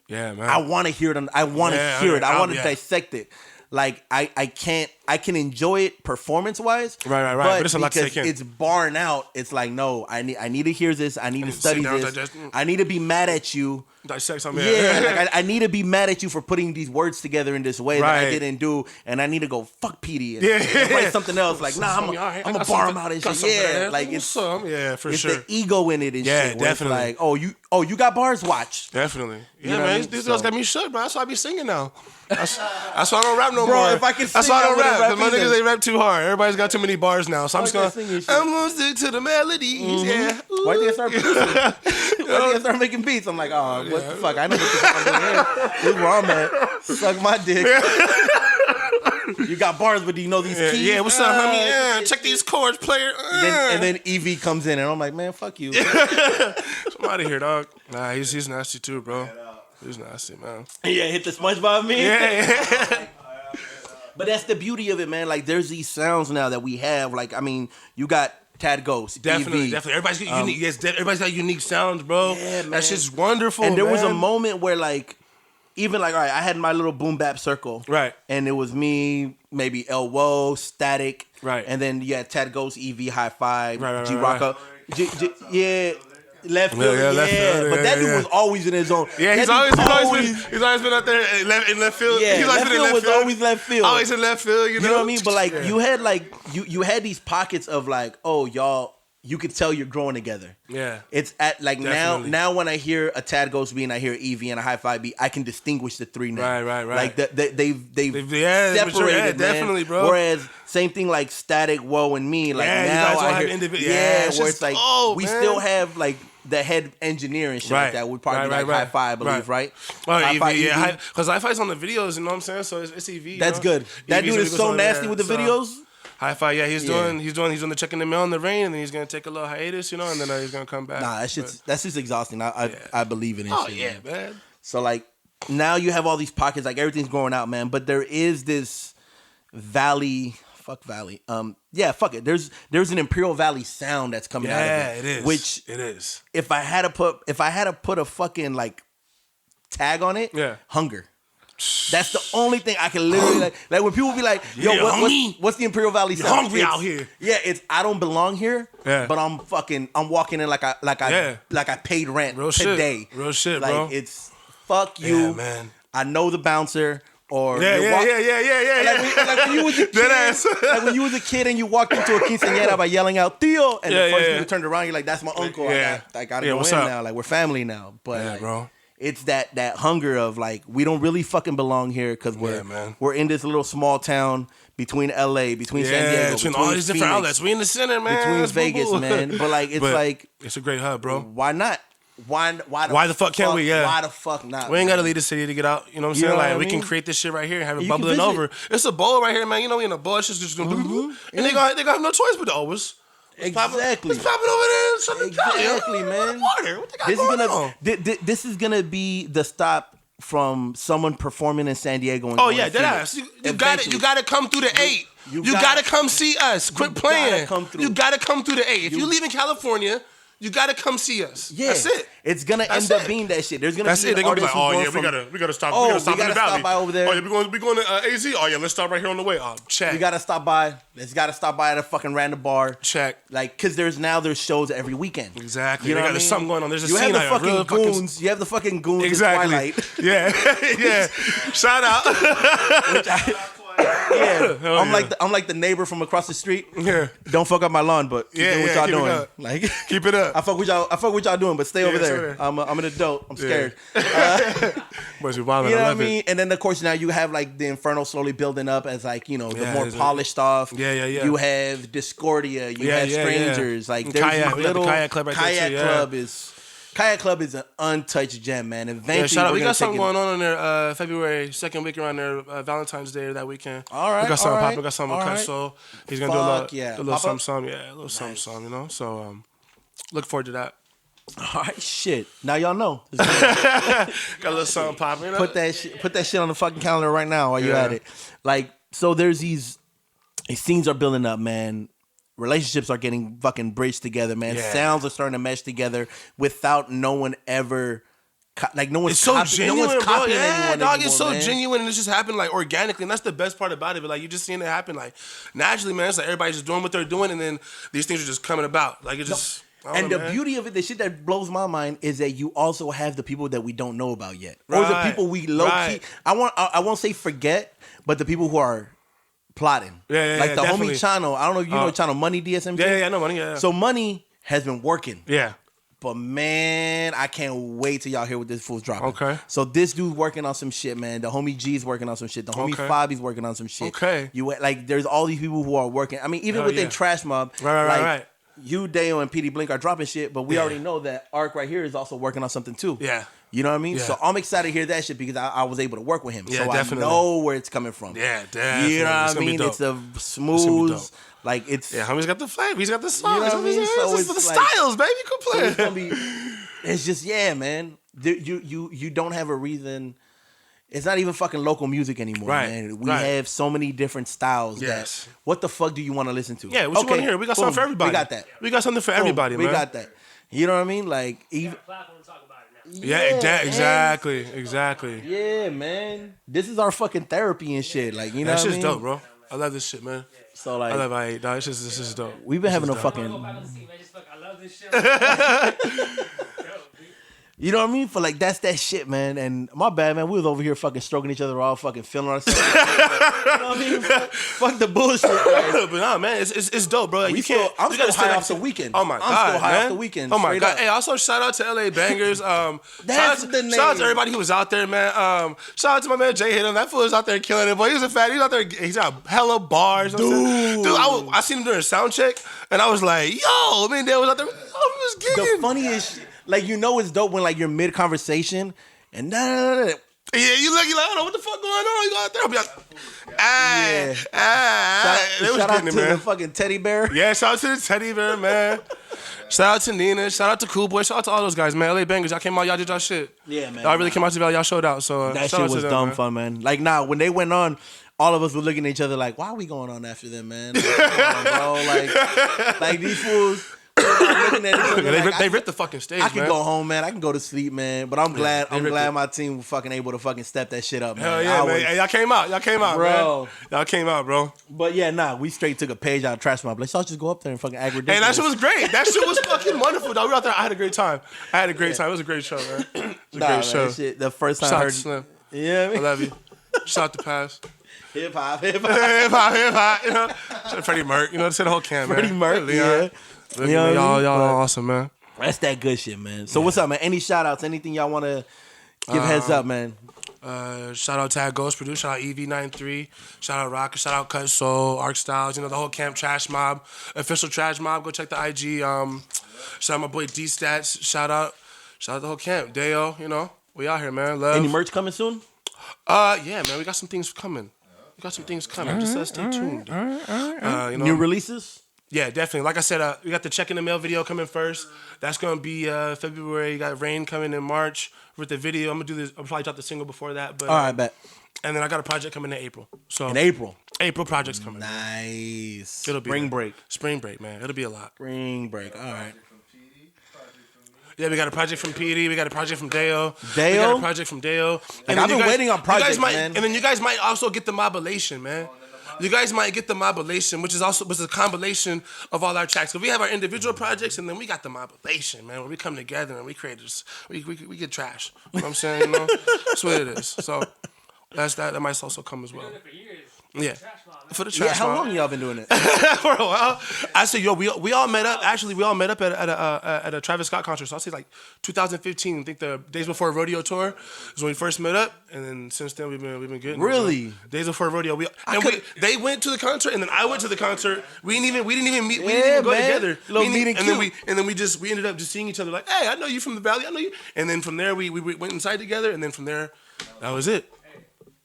Yeah, man. I want to hear it. I want to hear it. I want to dissect it. Like I can enjoy it performance wise, right. But it's a lot to take in. It's barring out. It's like no, I need to hear this. I need to study this. I need to be mad at you. Dissect something. Yeah, like I need to be mad at you for putting these words together in this way that I didn't do, and I need to go fuck PD and write something else. Like nah, I'm gonna bar him out and shit. Yeah, like it's for sure. It's the ego in it and shit. Yeah, definitely. Like you got bars. Watch. Definitely. Yeah, man. These girls got me shook, bro. That's why I be singing now. That's why I don't rap no more. Bro, if I can sing, that's why I don't rap. Because my either. niggas, they rap too hard. Everybody's got too many bars now. So I'm gonna stick to the melodies. Mm-hmm. Yeah. Why did I start producing? Why did I start making beats? I'm like, oh, what the fuck? I know what the fuck I'm doing here. This is where I'm at. Suck my dick. You got bars, but do you know these keys? Yeah, what's up, homie? Yeah, check these chords, player. And then Evie comes in, and I'm like, man, fuck you. I'm out of here, dog. Nah, he's nasty too, bro. He's nasty, man. Yeah, hit the SpongeBob meme. Yeah. But that's the beauty of it, man. Like, there's these sounds now that we have. Like, I mean, you got Tad Ghost, Definitely, EV. definitely. Everybody's got unique. Yes, everybody's got unique sounds, bro. Yeah, man. That shit's wonderful. And there was a man. moment where, like, even like, all right, I had my little boom bap circle, Right. And it was me, maybe El Woe, Statik, Right. And then you had Tad Ghost, EV, High Five, Right, G Rocka, yeah. Left field, Yeah, left field, but that yeah, dude yeah. was always in his zone. Yeah, he's always been out there in left field. Yeah, he's always left been in field was field. always left field. Always in left field. You know You know what I mean? But like, Yeah. you had like you had these pockets of like, oh, y'all, you could tell you're growing together. Yeah. It's at like Definitely. now when I hear a Tad Ghost beat and I hear EV and a High Five beat, I can distinguish the three now. Right. Like they've yeah, separated, sure, yeah, man. definitely, bro. Whereas same thing like Static, Woe, and me. Like Yeah, you now guys all I have hear individual. yeah, it's where just it's like dope, we man. still have like the head engineer and shit like that would probably be like High Five, I believe, right? Oh, High EV, Five, yeah, EV. because High Five's on the videos, you know what I'm saying? So it's EV. That's you know? good. That EV's dude is videos so on nasty there, with the so- videos. High Five, yeah, he's Yeah. doing the checking the mail in the rain, and then he's gonna take a little hiatus, you know, and then he's gonna come back. Nah, that's just exhausting. I believe in it. Oh shit, yeah, man. man. So like now you have all these pockets, like everything's growing out, man. But there is this valley. Fuck Valley. Yeah, fuck it. There's an Imperial Valley sound that's coming out of it. Yeah, it is. Which it is. if I had to put a fucking like tag on it, Yeah. hunger. That's the only thing I can literally like when people be like, yo, Yeah, homie. what's the Imperial Valley You're sound? hungry It's- out here. Yeah, it's I don't belong here, Yeah. but I'm walking in like Yeah. I paid rent Real shit. today. Real shit, like, bro. It's fuck you, Yeah, man. I know the bouncer. Or Yeah. Like when you was a kid, Dead ass. like when you was a kid and you walked into a quinceañera by yelling out "Tío," and Yeah, the first yeah, people yeah. turned around, you're like, "That's my uncle. Yeah. I gotta Yeah, go what's in up? now. Like we're family now." But Yeah, like, bro. it's that hunger of like we don't really fucking belong here because Yeah, man. we're in this little small town between LA, between San Diego, between all these different Phoenix, outlets. We in the center, man. between That's Vegas, boo-boo. man. But like it's like it's a great hub, bro. why not? Why the fuck can't we? Yeah. Why the fuck not? We ain't man? gotta leave the city to get out. You know what I'm You saying? know Like what I we can mean? create this shit right here and have it You can bubbling visit. over. It's a bowl right here, man. You know we in a bowl. It's just gonna and they gonna have no choice but to always. Exactly. It's popping over there. And something Exactly, man. Water. What they got This is going gonna on? this is gonna be the stop from someone performing in San Diego. And Oh going yeah, to dead Phoenix. ass. You got it. You got to come through the 8. You got- got to come see us. Quit gotta playing. come through. You got to come through the 8. If you leave in California, you got to come see us. Yeah, That's it. It's gonna That's end up it. being that shit. There's gonna That's be it. They're gonna be like, artist oh who's yeah, going we gotta stop. Oh, we gotta stop we in the gotta valley. stop by over there. Oh yeah, we going to AZ. Oh yeah, let's stop right here on the way. Oh check. We gotta stop by. Let's gotta stop by at a fucking random bar. Check. Like, cause there's shows every weekend. Exactly. You know They what got I mean? something going on. There's a you scene have the out here, fucking real goons. You have the fucking goons. Exactly. In Twilight. Yeah. Yeah. Shout out. Yeah, Hell I'm yeah. like the neighbor from across the street. Yeah. Don't fuck up my lawn, but keep Yeah, doing what yeah, y'all keep it doing. up. Like, Keep it up. I fuck with y'all doing, but stay over yes, there. sir. I'm an adult. I'm scared. Boys, we wildin'. You know I what I love mean? it. And then of course now you have like the Inferno slowly building up as like, you know, the Yeah, more it's- polished stuff. Yeah. You have Discordia. You Yeah, have yeah, Strangers. yeah. Like And there's Kayak. these We got the little Kayak Club right there, Kayak too, yeah. Kayak Club is an untouched gem, man. Eventually, Yeah, shout out. we're We gonna got something take it- going on in there. February second week around there, Valentine's Day that weekend. All right, we got something all right, popping. We got something with all right. Cutso. He's gonna do a little, Fuck yeah. a little Pop up? something, yeah, a little something, you know. So look forward to that. All right, shit. Now y'all know. Got a little something popping. You know? Put that shit on the fucking calendar right now while you're Yeah. at it. Like, so there's these scenes are building up, man. Relationships are getting fucking bridged together, man. Yeah. Sounds are starting to mesh together without no one ever, no one's It's so genuine, no one's bro. copying Yeah, anyone dog. anymore, It's so man. genuine, and it's just happened like organically, and that's the best part about it. But like you just seeing it happen like naturally, man. It's like everybody's just doing what they're doing, and then these things are just coming about. Like it just. I don't And know, the man. beauty of it, the shit that blows my mind is that you also have the people that we don't know about yet, or the Right, people we low right. key. I won't say forget, but the people who are plotting. Yeah, like the definitely. homie Chano. I don't know if you know Chano Money DSMG. Yeah, I know money. Yeah. So Money has been working. yeah. But man, I can't wait till y'all hear what this fool's dropping. Okay. So this dude's working on some shit, man. The homie G's working on some shit. The homie Okay. Fabi's working on some shit. Okay. You like, there's all these people who are working. I mean, even Hell within yeah. Trash Mob, Right, like, right. you, Dale, and PD Blink are dropping shit, but we already know that Arc right here is also working on something too. Yeah. You know what I mean? Yeah. So I'm excited to hear that shit because I was able to work with him. Yeah, so definitely. I know where it's coming from. Yeah, definitely. You know what It's I gonna be mean? dope. It's a It's gonna be smooth, dope. like it's. Yeah, homie's got the flavor. He's got the songs. You know what I mean? So It's it's the like- styles, baby. Come So play. it's gonna be. It's just man. You don't have a reason. It's not even fucking local music anymore, Right, man. We right. have so many different styles. Yes. That what the fuck do you want to listen to? Yeah, what you want to hear? We got something for everybody. We got that. We got something for everybody, Boom, man. We got that. You know what I mean? Like even. Platform to talk about it now. Yeah, man. exactly. Yeah, man. This is our fucking therapy and shit. Like you know, That what I shit's mean? dope, bro. I love this shit, man. So I like, love it. No, this is dope. we've been having a Go fucking. back on the seat, man. Just fuck, I love this shit. You know what I mean? For like that's that shit, man. And my bad, man. We was over here fucking stroking each other, all fucking feeling ourselves. You know what I mean? Fuck the bullshit. Like, But nah, man, it's dope, bro. Like, you can't. I'm you still gotta high stay off the weekend. Oh my I'm god, still high man. off the weekend. Oh my straight god. up. Hey, also shout out to LA Bangers. That's the name. Shout out to everybody who was out there, man. Shout out to my man Jay Hittem. That fool was out there killing it, boy. He was a fat. He was out there. He's got hella bars. Dude, I seen him during a sound check, and I was like, yo, man, they was out there. Oh, he was The gigging. funniest, shit, like it's dope when like you're mid conversation and Yeah, you like, I don't know what the fuck going on. You go out there, I'll be like, they was shout out getting to it, the man. fucking teddy bear. Yeah, shout out to the teddy bear, man. Shout out to Nina. Shout out to Cool Boy. Shout out to all those guys, man. LA Bangers, y'all came out, y'all did y'all shit. Yeah, man. Y'all really came out to Valley, y'all showed out. So That shout shit out to was them, dumb man. fun, man. Like when they went on, all of us were looking at each other like, why are we going on after them, man? Like, come on, bro. Like these fools. we were looking at each other Yeah, like, they ripped the fucking stage, I can man. go home, man. I can go to sleep, man. But I'm glad. they I'm ripped glad it. my team was fucking able to fucking step that shit up, man. Hell yeah, I man. was- Hey, y'all came out, Bro. man. Y'all came out, bro. But yeah, nah, we straight took a page out of Trash Mob. Like, so I'll just go up there and fucking act Hey, ridiculous. that shit was great. That shit was fucking wonderful, dog. We were out there. I had a great time. It was a great show, man. It was a Nah, great man, show. shit, the first time Shout I out heard to Slim. Yeah, I love you. Shout out to Pass. hip hop. Hip hop, you know. Shout out Freddie Merc, you know, to the whole camp, man. Freddie Merc, Leon. yeah. Look, You know what I y'all mean? But- awesome, man. That's that good shit, man. So what's up, man? Any shout outs? Anything y'all want to give heads up, man? Shout out Tag Ghost Produce, shout out EV93, shout out Rocker, shout out Cut Soul, Arc Styles, you know, the whole camp Trash Mob, official Trash Mob, go check the IG. Shout out my boy D Stats, shout out the whole camp. Deo, you know, we out here, man. Love. Any merch coming soon? Yeah, man, we got some things coming. Just stay tuned. You know, New releases? yeah, definitely. Like I said, we got the Check in the Mail video coming first. That's gonna be February. You got Rain coming in March with the video. I'm gonna do this. I'll probably drop the single before that. But All right, bet. and then I got a project coming in April. So In April. April project's coming. Nice. It'll be Spring there. break. Spring break, man. It'll be a lot. Spring break. All right. Yeah, we got a project from PD. We got a project from Deo. We Deo? got a project from Deo. Like, then I've been you waiting on you projects, guys might, man. And then you guys might also get the Mobilation, man. You guys might get the Mobilation, which is a compilation of all our tracks. So we have our individual projects, and then we got the Mobilation, man, where we come together and we create this. We get trash. You know what I'm saying? You know, that's what it is. So that might also come as well. For years. Yeah, for the Yeah, trash. how mob. long y'all been doing it? For a while. I said, yo, we all met up. Actually, we all met up at a Travis Scott concert. So I'll say like 2015. I think the days before rodeo tour is when we first met up, and then since then we've been getting it, Really? bro. Days before rodeo. They went to the concert, and then I went to the concert. We didn't even meet. We didn't Yeah, even go man. together. Little We meet didn't- and and then we ended up just seeing each other like, hey, I know you from the Valley. I know you. And then from there we went inside together, and then from there that was it.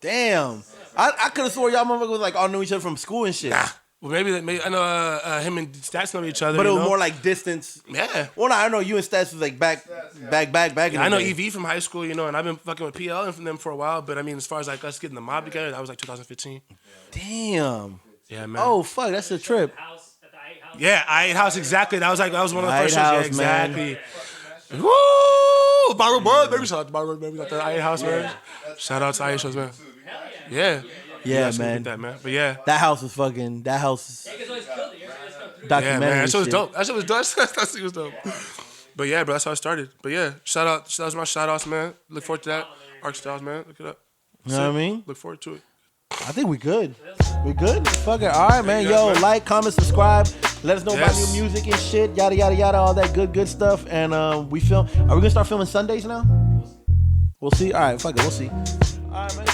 Damn. I could have swore y'all motherfuckers like all knew each other from school and shit. Nah. Well, maybe I know him and Stats know each other. But it you was know? more like distance. Yeah. Well, no, I know you and Stats was like back in the I know day. EV from high school, you know, and I've been fucking with PL and from them for a while. But I mean, as far as like us getting the mob together, that was like 2015. Damn. Yeah, man. Oh, fuck, that's a trip. House at the 8 house. Yeah, I Ate House, exactly. That was one of the I first Ate shows. Yeah, House, man. exactly. Woo! Byron Bird, baby. Shout out to Byron Bird, baby. Got the I Ate House, man. Shout out to I Ate Shows, man. Yeah. Yeah, so man. That, man. But yeah. That house was fucking. That house Niggas always killed it. You guys come through. Yeah, documentary. man. That shit was shit. dope. That shit was dope. That shit was dope. But yeah, bro, that's how it started. But yeah, that was my shout outs, man. Look forward to that. Arc Styles, man. Look it up. You know what I mean? Look forward to it. I think we good. We good? Fuck it. All right, man. you guys, Yo, man. like, comment, subscribe. Let us know about Yes. new music and shit. Yada, yada, yada. All that good stuff. And we film. Are we going to start filming Sundays now? We'll see. All right, fuck it. We'll see. All right, man.